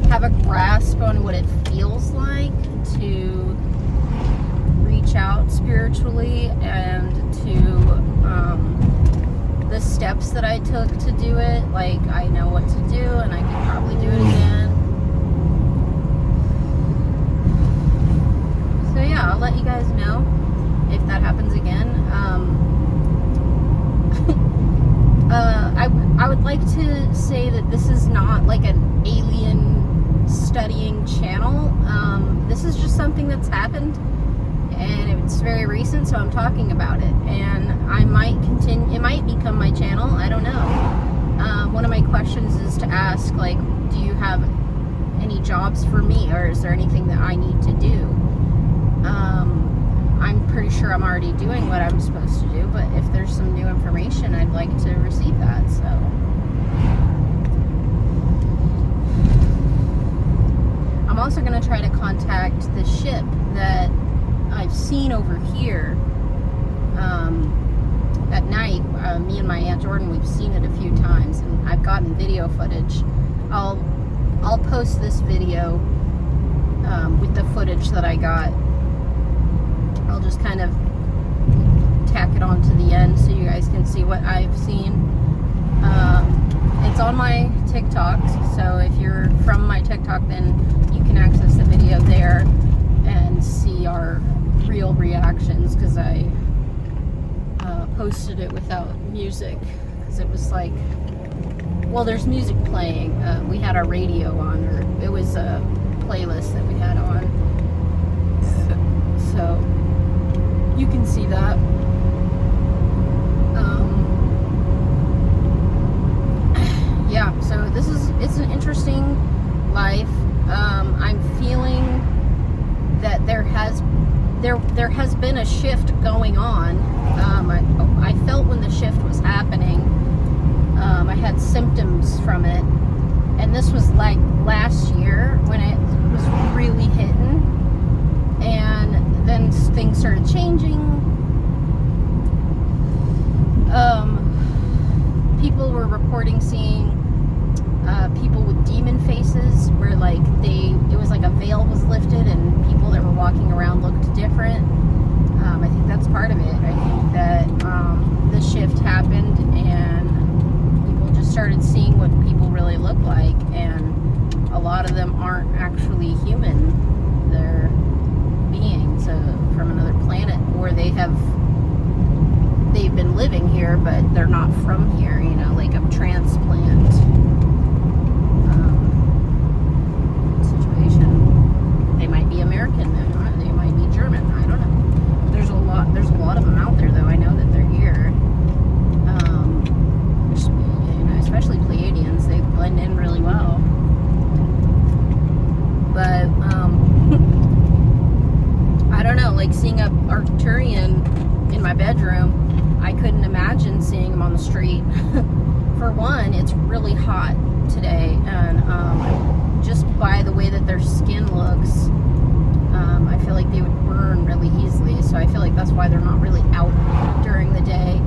have a grasp on what it feels like to reach out spiritually, and to the steps that I took to do it. Like, I know what to do, and I could probably do it again. So yeah, I'll let you guys know if that happens again. I would like to say that this is not like an alien studying channel. This is just something that's happened, and it's very recent, so I'm talking about it, and I might continue. It might become my channel, I don't know. One of my questions is to ask, like, do you have any jobs for me, or is there anything that I need to do? I'm pretty sure I'm already doing what I'm supposed to do, but if there's some new information, I'd like to receive that. So I'm also going to try to contact the ship that I've seen over here at night. Me and my Aunt Jordan, we've seen it a few times, and I've gotten video footage. I'll post this video with the footage that I got. I'll just kind of tack it on to the end so you guys can see what I've seen. It's on my TikTok, so if you're from my TikTok, then you can access the video there and see our real reactions, because I posted it without music, because it was like, well, there's music playing. We had our radio on, or it was a playlist that we had on, so you can see that. Yeah, so it's an interesting life. I'm feeling that there has been a shift going on. I felt when the shift was happening, I had symptoms from it, and this was like last year when it was really hitting, and then things started changing. People were reporting seeing people with demon faces, where like it was like a veil was lifted and people that were walking around looked different. I think that's part of it. I think that the shift happened and people just started seeing what people really look like, and a lot of them aren't actually human. They're beings from another planet, or they've been living here but they're not from here, like a transplant situation. They might be American, they might be German, I don't know. There's a lot of them out there, though. I know that they're here. Especially Pleiadians, they blend in really well. But I don't know, like seeing a Arcturian in my bedroom, I couldn't imagine seeing him on the street. For one, it's really hot today, and just by the way that their skin looks, I feel like they would burn really easily, so I feel like that's why they're not really out during the day.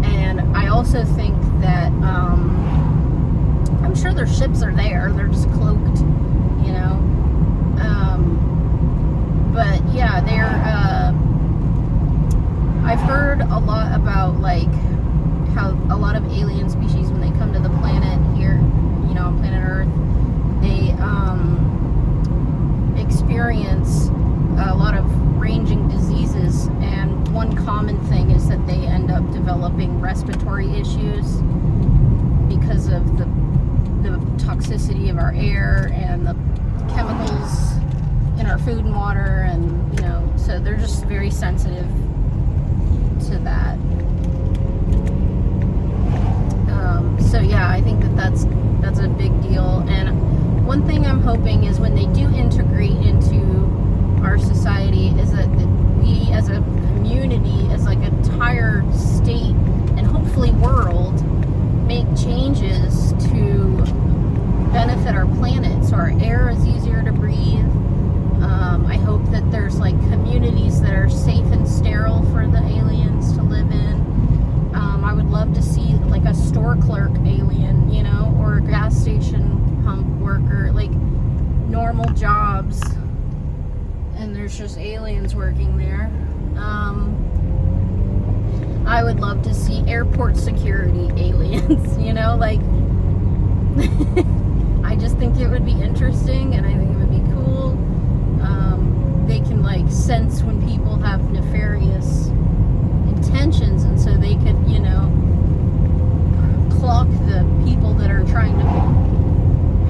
And I also think that I'm sure their ships are there, they're just cloaked, but yeah, I've heard a lot about like how a lot of alien species, when they come to the planet here, on planet Earth, they experience a lot of ranging diseases, and one common thing is that they end up developing respiratory issues because of the toxicity of our air and the chemicals in our food and water, and so they're just very sensitive to that. So yeah, I think that's a big deal. And one thing I'm hoping is when they do integrate into our society, is that we as a community, as like an entire state and hopefully world, make changes to benefit our planet so our air is easier to breathe. I hope that there's like communities that are safe and sterile for the aliens to live in. I would love to see like a store clerk alien, or a gas station pump worker, like normal jobs, and there's just aliens working there. I would love to see airport security aliens, like I just think it would be interesting, and I think it would be cool. They can like sense when people have nefarious intentions, and so they could, clock the people that are trying to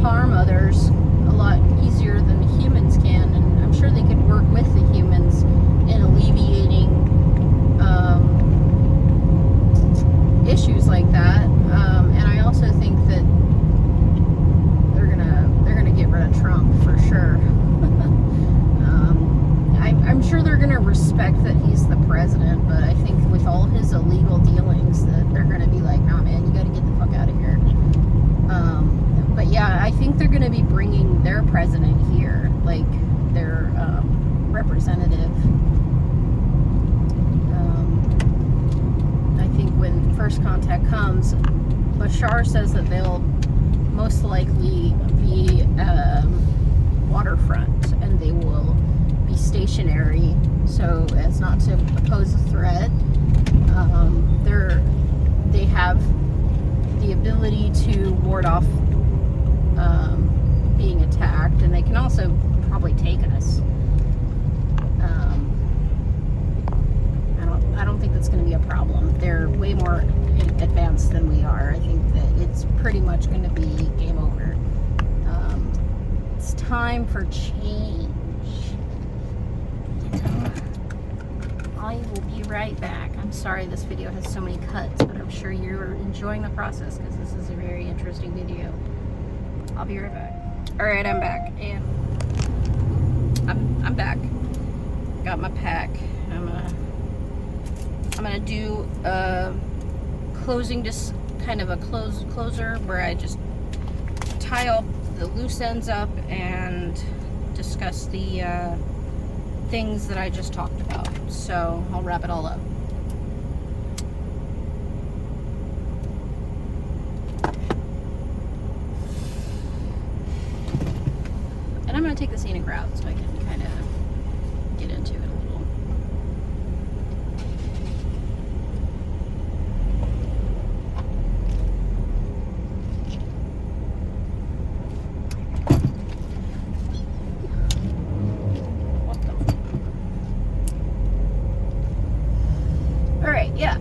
harm others a lot easier than humans can, and I'm sure they could work with the humans in alleviating issues like that. And I also think that they're gonna get rid of Trump for sure. I'm sure they're gonna respect that he's the president, but I think with all his illegal dealings, that they're gonna be like, nah, man, you gotta get the fuck out of here. But yeah, I think they're gonna be bringing their president here, like their representative. Bashar says that they'll most likely be waterfront, and they will be stationary so as not to pose a threat. They have the ability to ward off being attacked, and they can also probably take us. I don't think that's going to be a problem. They're way more advanced than we are. I think that it's pretty much going to be game over. It's time for change. I will be right back. I'm sorry this video has so many cuts, but I'm sure you're enjoying the process because this is a very interesting video. I'll be right back. Alright, I'm back, and I'm back. Got my pack. I'm gonna do a closing, just kind of a closer where I just tie all the loose ends up and discuss the things that I just talked about. So I'll wrap it all up. And I'm gonna take the scenic route so I can kind of get into it a little.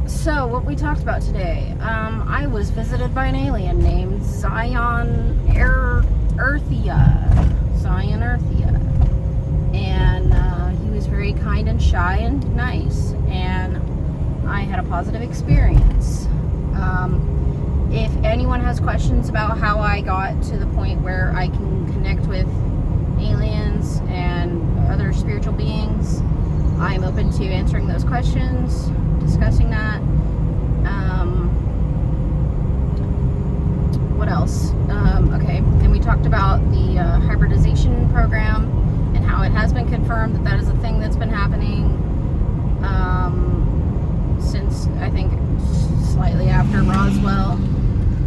So what we talked about today, I was visited by an alien named Zion Earthia, and he was very kind and shy and nice, and I had a positive experience. If anyone has questions about how I got to the point where I can connect with aliens and other spiritual beings, I'm open to answering those questions, discussing that. What else? Okay, then we talked about the hybridization program and how it has been confirmed that that is a thing that's been happening since, I think, slightly after Roswell.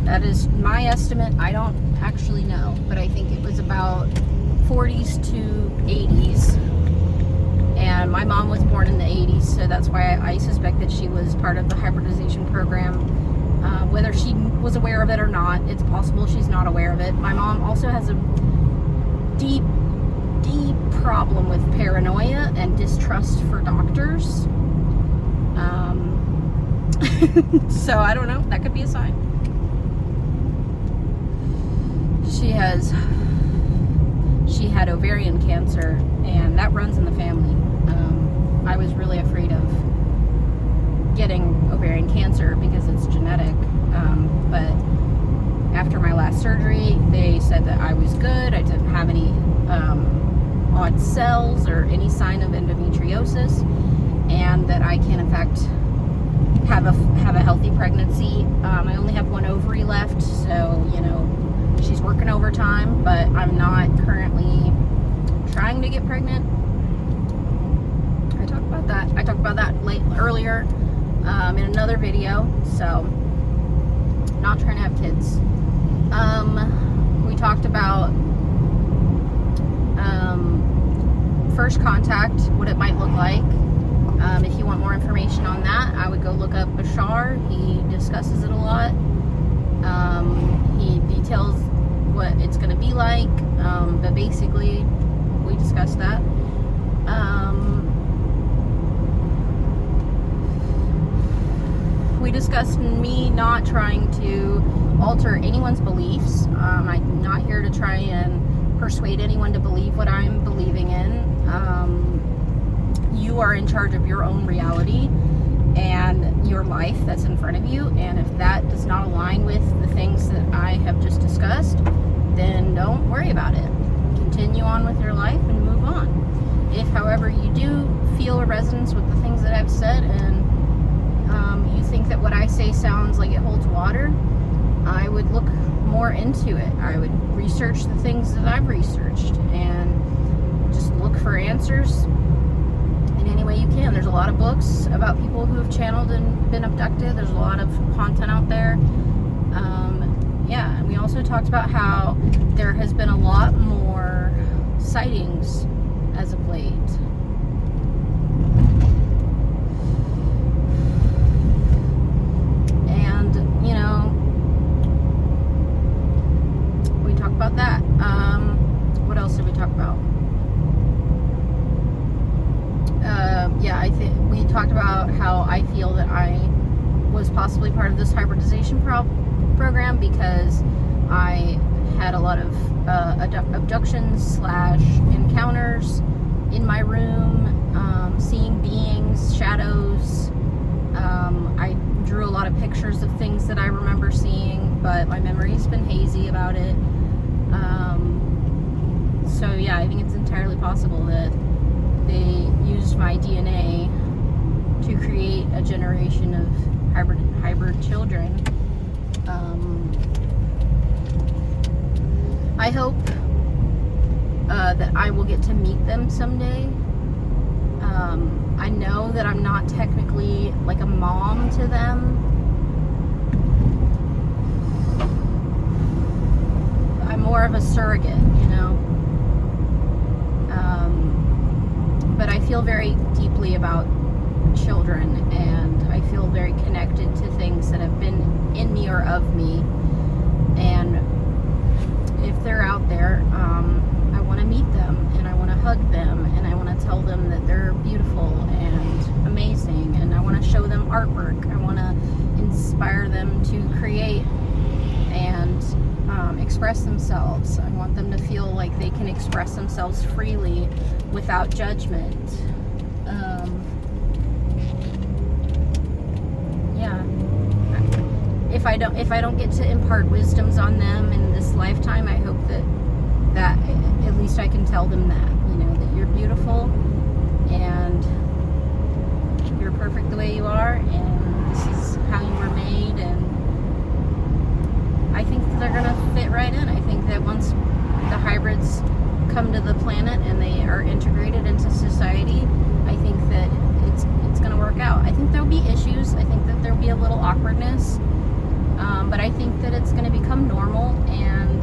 That is my estimate. I don't actually know, but I think it was about 40s to 80s. And my mom was born in the 80s, so that's why I suspect that she was part of the hybridization program. Whether she was aware of it or not, it's possible she's not aware of it. My mom also has a deep, deep problem with paranoia and distrust for doctors. So I don't know, that could be a sign. She had ovarian cancer, and that runs in the family. I was really afraid of getting ovarian cancer because it's genetic, but after my last surgery, they said that I was good. I didn't have any odd cells or any sign of endometriosis, and that I can in fact have a healthy pregnancy. I only have one ovary left, so she's working overtime, but I'm not currently trying to get pregnant. I talked about that earlier in another video, so not trying to have kids. We talked about first contact, what it might look like. If you want more information on that, I would go look up Bashar. He discusses it a lot. He details what it's going to be like, but basically we discussed that. We discussed me not trying to alter anyone's beliefs. I'm not here to try and persuade anyone to believe what I'm believing in. You are in charge of your own reality and your life that's in front of you, and if that does not align with the things that I have just discussed, then don't worry about it. Continue on with your life and move on. If, however, you do feel a resonance with the things that I've said, and you think that what I say sounds like it holds water, I would look more into it. I would research the things that I've researched and just look for answers in any way you can. There's a lot of books about people who have channeled and been abducted. There's a lot of content out there. Yeah, and we also talked about how there has been a lot more sightings as of late. And, you know, we talked about that. What else did we talk about? Yeah, I think we talked about how I feel that I was possibly part of this hybridization program because I had a lot of abductions / encounters in my room, seeing beings, shadows. I drew a lot of pictures of things that I remember seeing, but my memory's been hazy about it. So yeah, I think it's entirely possible that they used my DNA to create a generation of hybrid children. I hope that I will get to meet them someday. I know that I'm not technically like a mom to them. I'm more of a surrogate, you know. But I feel very deeply about children, and I feel very connected to things that have been in me or of me. And if they're out there, I want to meet them, and I want to hug them, and I want to tell them that they're beautiful and amazing, and I want to show them artwork. I want to inspire them to create and express themselves. I want them to feel like they can express themselves freely without judgment. Yeah. If I don't get to impart wisdoms on them in this lifetime, I hope that at least I can tell them that, you know, that you're beautiful and you're perfect the way you are, and this is how you were made. And I think that they're gonna fit right in. I think that once the hybrids come to the planet and they are integrated into society, I think that it's gonna work out. I think there'll be issues. I think that there'll be a little awkwardness. But I think that it's going to become normal, and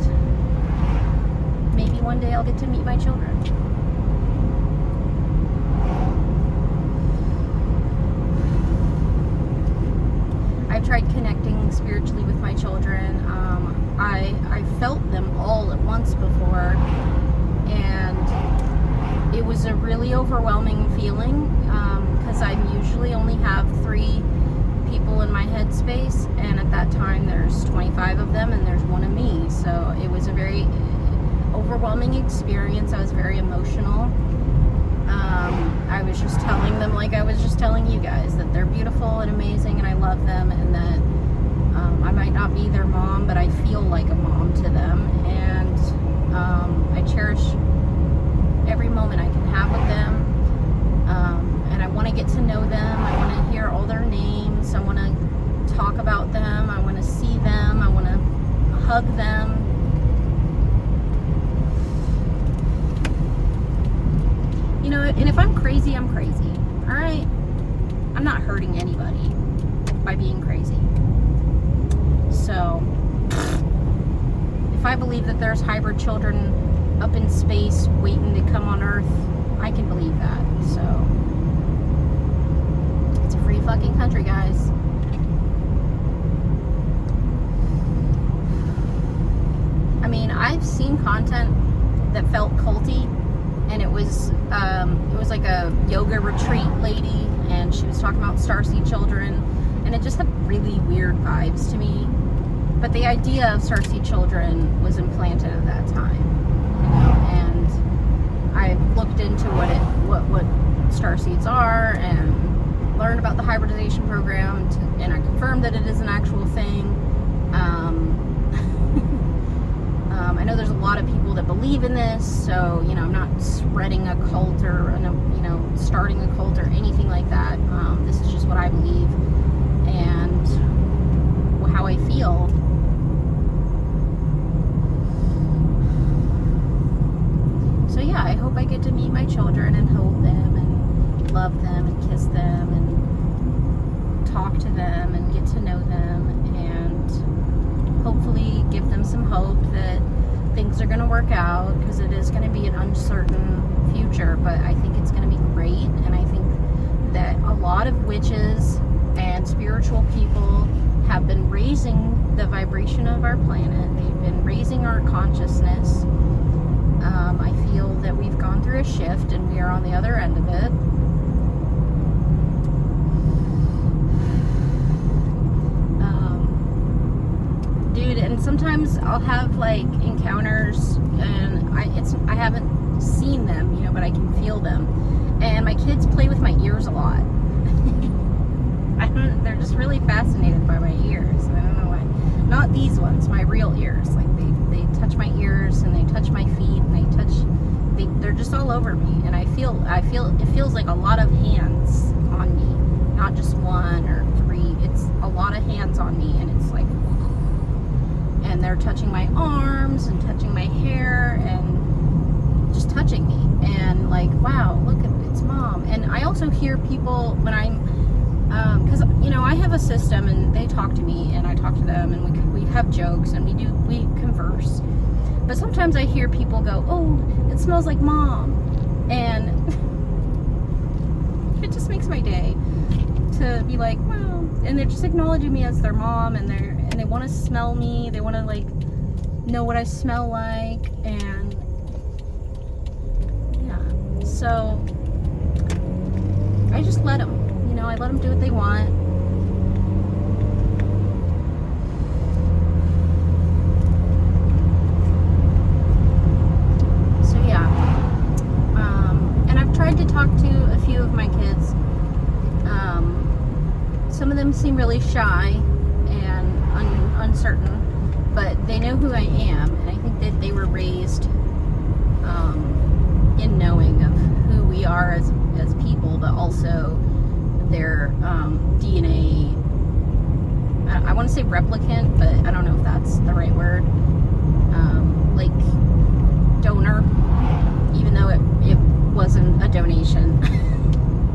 maybe one day I'll get to meet my children. I've tried connecting spiritually with my children. I felt them all at once before, and it was a really overwhelming feeling because I usually only have 3 people in my headspace, and at that time there's 25 of them and there's one of me, so it was a very overwhelming experience. I was very emotional. I was just telling them, like I was just telling you guys, that they're beautiful and amazing and I love them, and that I might not be their mom, but I feel like a mom to them, and I cherish every moment I can have with them. And I want to get to know them. I want to hear all their names. I want to talk about them. I want to see them. I want to hug them. You know, and if I'm crazy, I'm crazy. All right? I'm not hurting anybody by being crazy. So, if I believe that there's hybrid children up in space waiting to come on Earth, I can believe that. So, it's a free fucking country, guys. I mean, I've seen content that felt culty, and it was like a yoga retreat lady, and she was talking about starseed children, and it just had really weird vibes to me. But the idea of starseed children was implanted at that time, you know, and I looked into what starseeds are and learned about the hybridization program, and I confirmed that it is an actual thing. I know there's a lot of people that believe in this, so, you know, I'm not spreading a cult or, you know, starting a cult or anything like that. This is just what I believe and how I feel. So yeah, I hope I get to meet my children and hold them and love them and kiss them and talk to them and get to know them and hopefully give them some hope that things are going to work out, because it is going to be an uncertain future, but I think it's going to be great. And I think that a lot of witches and spiritual people have been raising the vibration of our planet. They've been raising our consciousness. I feel that we've gone through a shift and we are on the other end of it. Dude, and sometimes I'll have like encounters and I haven't seen them, you know, but I can feel them. And my kids play with my ears a lot. They're just really fascinated by my ears. I don't know why. Not these ones, my real ears. Like they touch my ears and they touch my feet and they're just all over me. And I feel it feels like a lot of hands on me, not just one or three. It's a lot of hands on me, and it's like, and they're touching my arms and touching my hair and just touching me. And like, wow, look at it's Mom. And I also hear people when I'm because you know, I have a system and they talk to me and I talk to them and we have jokes and we converse. But sometimes I hear people go, "Oh, it smells like Mom," and it just makes my day to be like, "Wow!" And they're just acknowledging me as their mom, and they want to smell me. They want to like know what I smell like, and yeah. So I just let them. You know, I let them do what they want. So yeah. And I've tried to talk to a few of my kids. Some of them seem really shy and uncertain, but they know who I am, and I think that they were raised in knowing of who we are as people, but also their DNA, I want to say replicant, but I don't know if that's the right word, like donor, even though it wasn't a donation.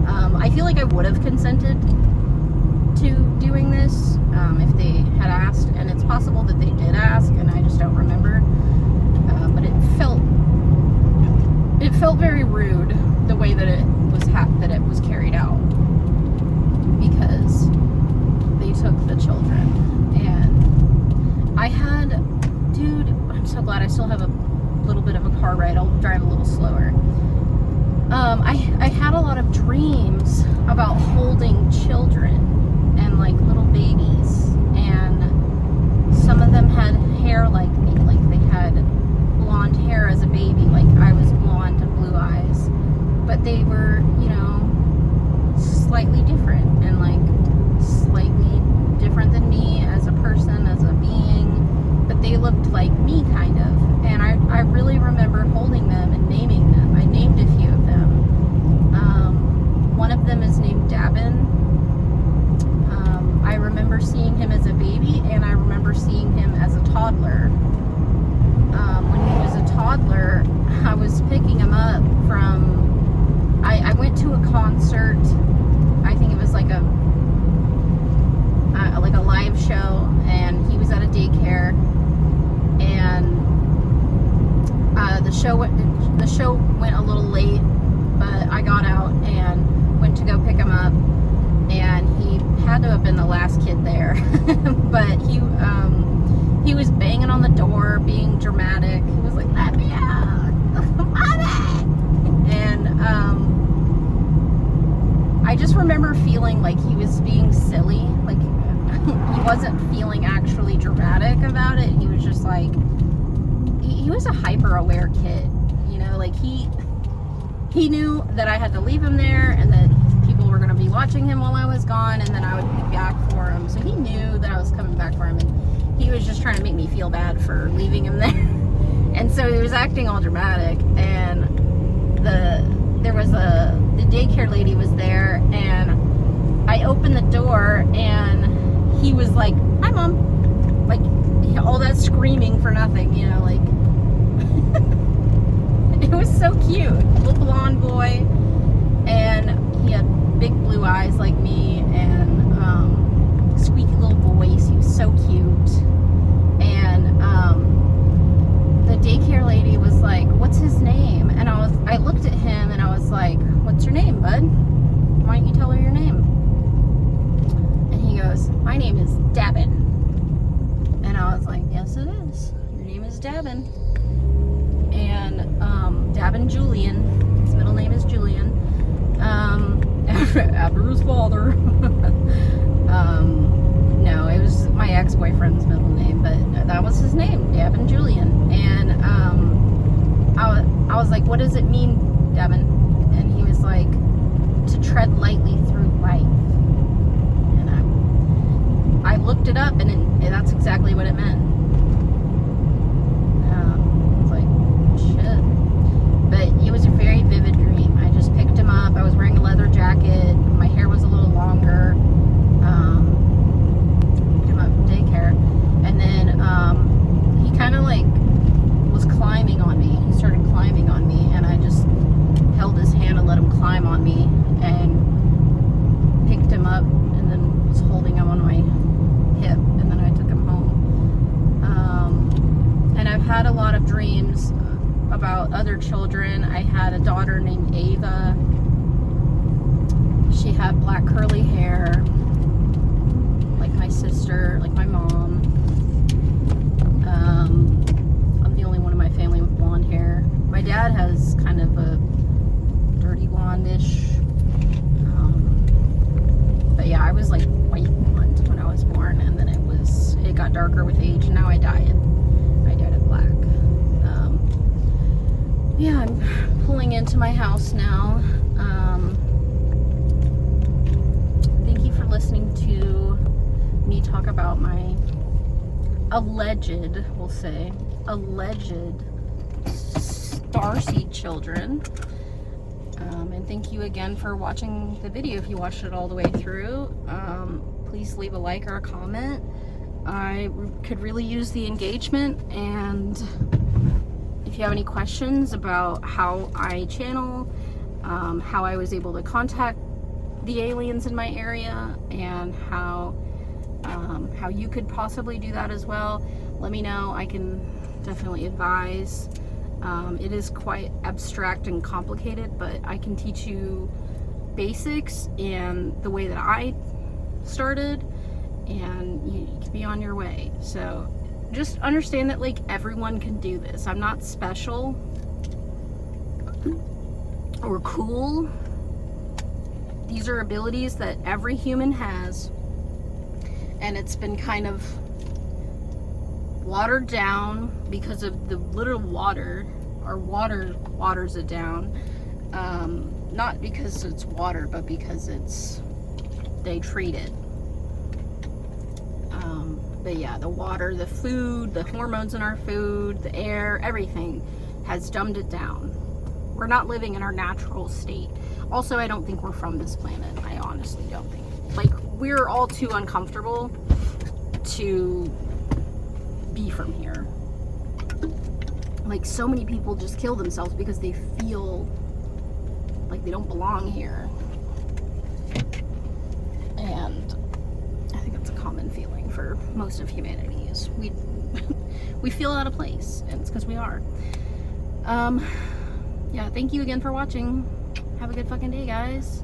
I feel like I would have consented to doing this if they had asked, and it's possible that they did ask and I just don't remember, but it felt very rude the way that it was carried out, because they took the children. And I had, dude, I'm so glad I still have a little bit of a car ride. I'll drive a little slower. I had a lot of dreams about holding children and like little babies, and some of them had hair like me, like they had blonde hair as a baby, like I was blonde and blue eyes, but they were, you know, slightly different and like slightly different than me as a person, as a being, but they looked like me kind of. And I really remember holding them and naming them. I named a few of them. One of them is named Davin. I remember seeing him as a baby, and I remember seeing him as a toddler. When he was a toddler, I was picking him up from, I went to a concert. I think it was like a live show, and he was at a daycare, and the show went a little late, but I got out and went to go pick him up, and he had to have been the last kid there. But he was banging on the door, being dramatic. He was like, "Let me out, Mommy!" And I just remember feeling like he was being silly, like he wasn't feeling actually dramatic about it. He was just like, he was a hyper-aware kid, you know, like he knew that I had to leave him there and that people were going to be watching him while I was gone, and then I would be back for him. So he knew that I was coming back for him, and he was just trying to make me feel bad for leaving him there. And so he was acting all dramatic, and the daycare lady was there, and I opened the door, and he was like, "Hi, Mom." Like, all that screaming for nothing, you know, like, it was so cute. Little blonde boy, and he had Davin. And Davin Julian, his middle name is Julian, after his father. No, it was my ex-boyfriend's middle name, but that was his name, Davin Julian. And I was like, what does it mean, Davin? And he was like, to tread lightly through life. And I looked it up, and that's exactly what it meant. I was like, shit. But it was a very vivid dream. I just picked him up. I was wearing a leather jacket. My hair was a little longer. Picked him up from daycare. And then he kind of like was climbing on me. He started climbing on me, and I just held his hand and let him climb on me, and picked him up, and then was holding him on my hip, and then I took him home. And I've had a lot of dreams about other children. I had a daughter named Ava. She had black curly hair, like my sister, like my mom. I'm the only one in my family with blonde hair. My dad has kind of a dirty blondish. But yeah, I was like white blonde when I was born, and then it got darker with age, and now I dyed it black. Yeah, I'm pulling into my house now. Thank you for listening to me talk about my alleged starseed children. And thank you again for watching the video. If you watched it all the way through, please leave a like or a comment. I could really use the engagement, and if you have any questions about how I channel, how I was able to contact the aliens in my area, and how you could possibly do that as well, let me know. I can definitely advise. It is quite abstract and complicated, but I can teach you basics and the way that I started, and you can be on your way. So just understand that like everyone can do this. I'm not special or cool. These are abilities that every human has, and it's been kind of watered down because of the literal water. Our water waters it down. Not because it's water, but because they treat it. But yeah, the water, the food, the hormones in our food, the air, everything has dumbed it down. We're not living in our natural state. Also, I don't think we're from this planet. I honestly don't think. Like, we're all too uncomfortable to be from here. Like, so many people just kill themselves because they feel like they don't belong here. And I think that's a common feeling for most of humanity, is we feel out of place, and it's because we are. Yeah, thank you again for watching. Have a good fucking day, guys.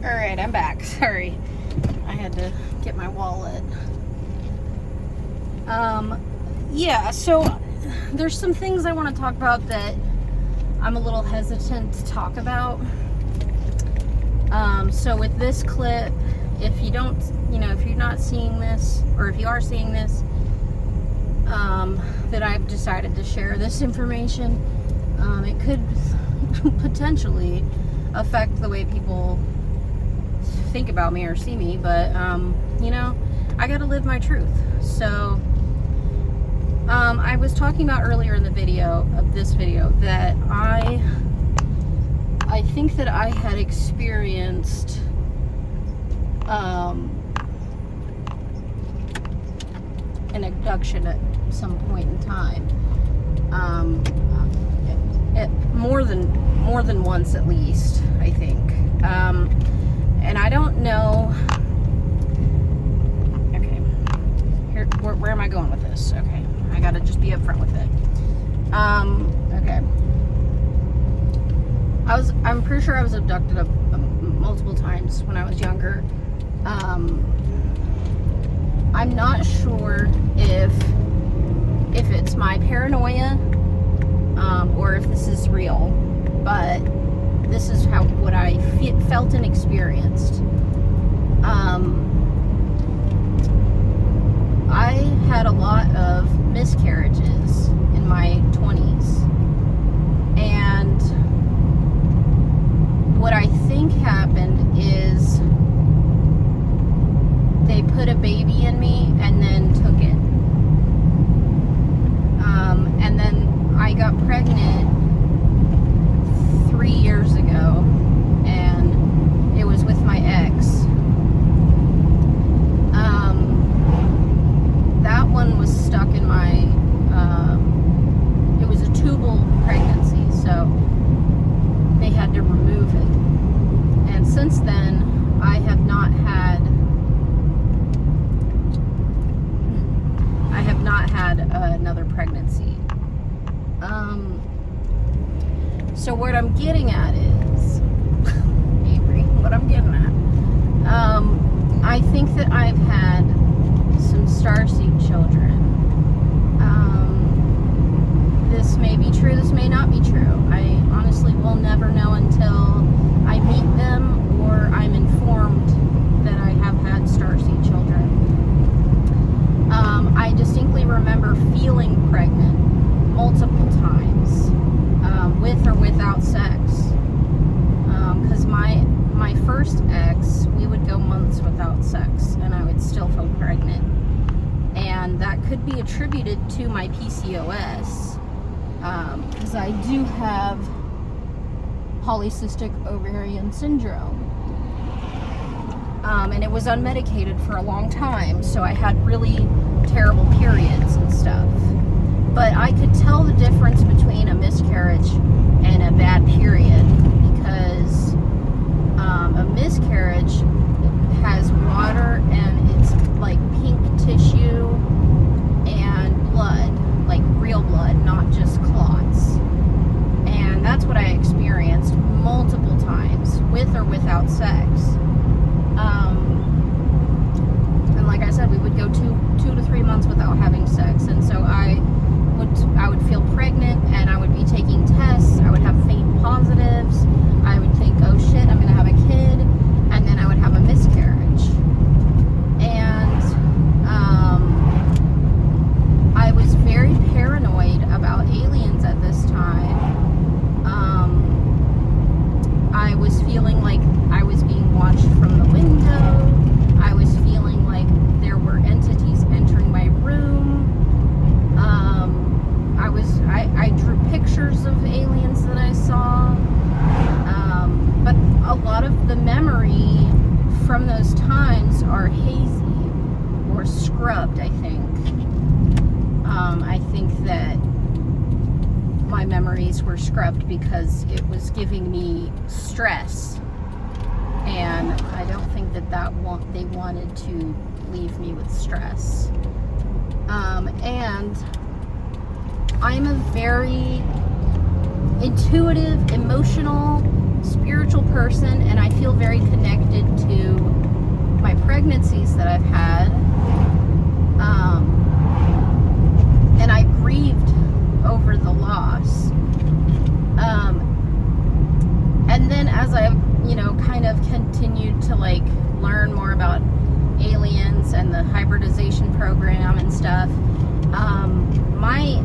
Alright, I'm back. Sorry. I had to get my wallet. Yeah, so there's some things I want to talk about that I'm a little hesitant to talk about. So with this clip, if you don't, if you're not seeing this, or if you are seeing this, that I've decided to share this information, it could potentially affect the way people think about me or see me, but I gotta live my truth. So I was talking about earlier in the video of this video that I think that I had experienced an abduction at some point in time, more than once at least, I think. And I don't know. Okay, here, where am I going with this? Okay, I gotta just be upfront with it. Okay. I'm pretty sure I was abducted multiple times when I was younger. I'm not sure if it's my paranoia, or if this is real, but this is what I felt and experienced. I had a lot of miscarriages in my 20s, and what I think happened is they put a baby in me and then took it. And then I got pregnant 3 years ago, and it was with my ex. That one was stuck in my, it was a tubal pregnancy, so they had to remove it. And since then, I have not had another pregnancy. So what I'm getting at is, Avery, what I'm getting at, I think that I've had some starseed children. This may be true, this may not be true. I honestly will never know until I meet them or I'm informed that I have had starseed children. I distinctly remember feeling pregnant multiple times, with or without sex. Because my first ex, we would go months without sex, and I would still feel pregnant. And that could be attributed to my PCOS, because I do have polycystic ovarian syndrome. And it was unmedicated for a long time, so I had really terrible periods and stuff. But I could tell the difference between a miscarriage and a bad period, because a miscarriage has water and it's like pink tissue and blood, like real blood, not just clots. And that's what I experienced multiple times, with or without sex. And like I said, we would go 2 to 3 months without having sex, and so I would feel pregnant, and I would be taking tests. I would have faint positives. I would think, oh shit, I'm gonna have a kid, and then I would have a miscarriage. And I was very paranoid about aliens at this time. I was feeling like I was being watched from the window. I was feeling like there were entities entering my room. I drew pictures of aliens that I saw. But a lot of the memory from those times are hazy or scrubbed, I think. I think that my memories were scrubbed because it was giving me stress, and I don't think that they wanted to leave me with stress. And I'm a very intuitive, emotional, spiritual person, and I feel very connected to my pregnancies that I've had. And I grieved over the loss. And then as I've, kind of continued to learn more about aliens and the hybridization program and stuff, my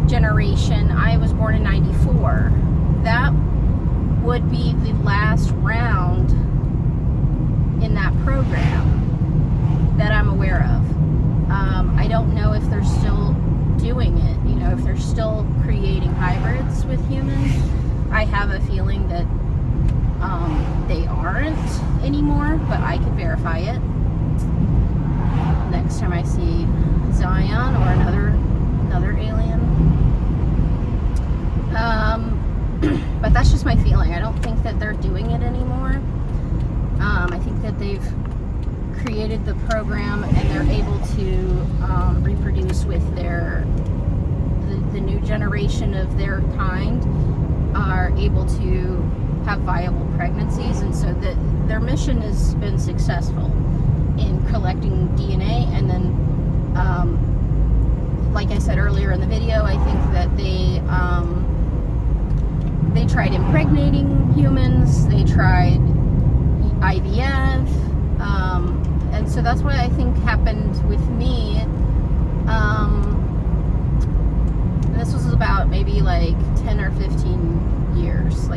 generation, I was born in 94. That would be the last round in that program that I'm aware of. I don't know if they're still doing it, if they're still creating hybrids with humans. I have a feeling that they aren't anymore, but I could verify it next time I see Zion or another alien. But that's just my feeling. I don't think that they're doing it anymore. I think that they've created the program and they're able to reproduce with the new generation of their kind are able to have viable pregnancies, and so that their mission has been successful. in collecting DNA, and then like I said earlier in the video, I think that they tried impregnating humans, they tried IVF, and so that's what I think happened with me. This was about maybe like 10 or 15 years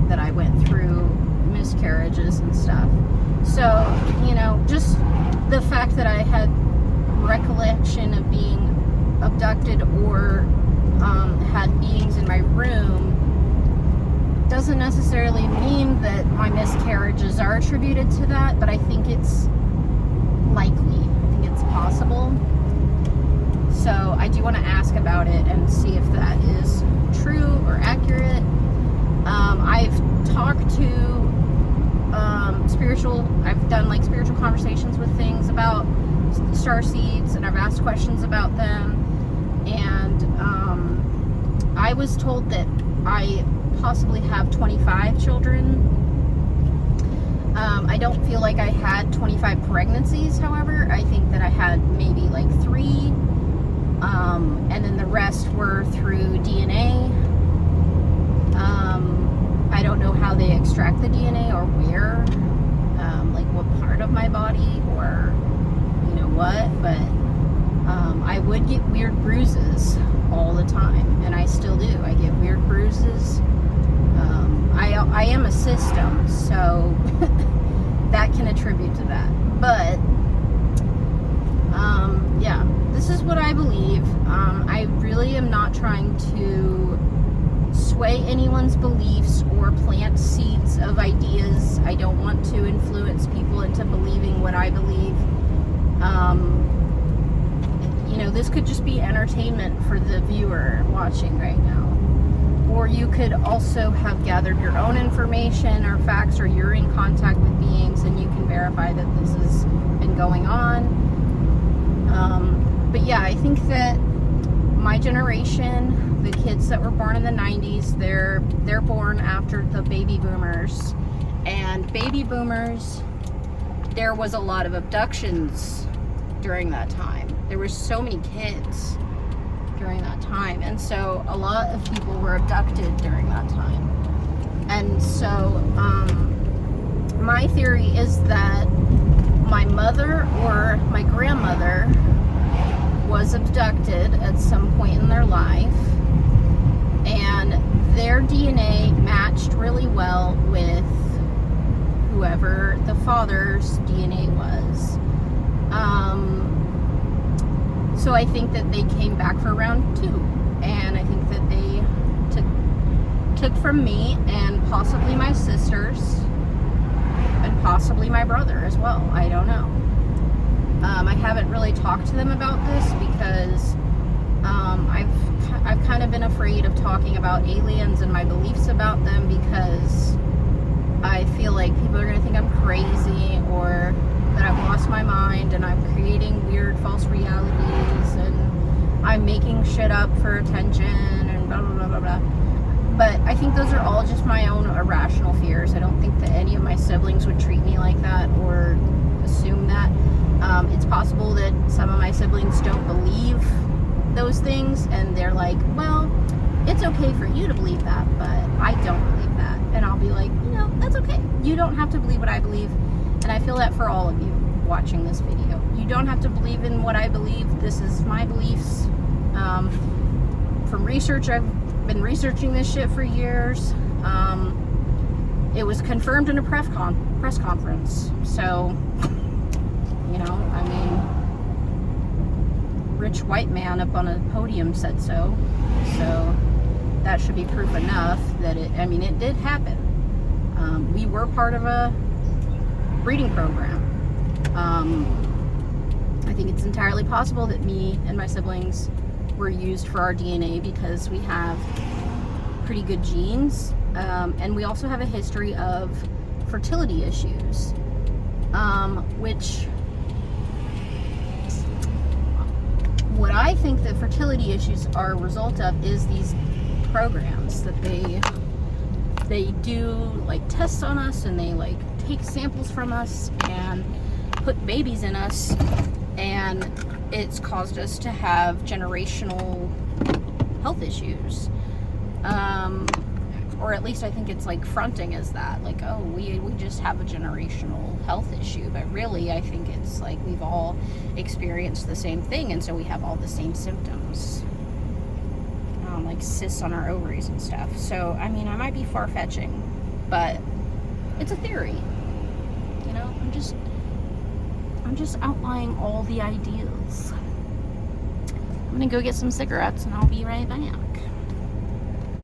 that I went through miscarriages and stuff. So, you know, just the fact that I had recollection of being abducted or had beings in my room doesn't necessarily mean that my miscarriages are attributed to that, but I think it's likely. I think it's possible. So I do want to ask about it and see if that is true or accurate. I've talked to I've done like spiritual conversations with things about starseeds, and I've asked questions about them, and I was told that I possibly have 25 children. I don't feel like I had 25 pregnancies, however. I think that I had maybe like 3, and then the rest were through DNA. I don't know how they extract the DNA or where, like what part of my body or you know what, but I would get weird bruises all the time, and I still do. I get weird bruises. I am a system, so that can attribute to that. But yeah, this is what I believe. I really am not trying to sway anyone's beliefs or plant seeds of ideas. I don't want to influence people into believing what I believe. You know, this could just be entertainment for the viewer watching right now. Or you could also have gathered your own information or facts, or you're in contact with beings and you can verify that this has been going on. But yeah, I think that my generation, the kids that were born in the 90s, they're born after the baby boomers. And baby boomers, there was a lot of abductions during that time. There were so many kids during that time, and so a lot of people were abducted during that time. And so my theory is that my mother or my grandmother was abducted at some point in their life, and their DNA matched really well with whoever the father's DNA was. So I think that they came back for round 2, and I think that they took from me and possibly my sisters and possibly my brother as well. I don't know. I haven't really talked to them about this because I've kind of been afraid of talking about aliens and my beliefs about them, because I feel like people are going to think I'm crazy, or that I've lost my mind and I'm creating weird false realities and I'm making shit up for attention and blah blah blah blah blah. But I think those are all just my own irrational fears. I don't think that any of my siblings would treat me like that or assume that. It's possible that some of my siblings don't believe those things, and they're like, well, it's okay for you to believe that, but I don't believe that. And I'll be like, you know, that's okay. You don't have to believe what I believe. And I feel that for all of you watching this video. You don't have to believe in what I believe. This is my beliefs. From research, I've been researching this shit for years. It was confirmed in a press conference. So, you know, I mean, rich white man up on a podium said so. So that should be proof enough that it did happen. We were part of a breeding program. I think it's entirely possible that me and my siblings were used for our DNA because we have pretty good genes, and we also have a history of fertility issues, which what I think that fertility issues are a result of is these programs that they do like tests on us, and they like take samples from us, and put babies in us, and it's caused us to have generational health issues. Or at least I think it's like fronting as that, like, oh, we just have a generational health issue, but really I think it's like we've all experienced the same thing, and so we have all the same symptoms, like cysts on our ovaries and stuff. So I mean, I might be far-fetching, but it's a theory, you know. I'm just outlining all the ideas. I'm gonna go get some cigarettes and I'll be right back.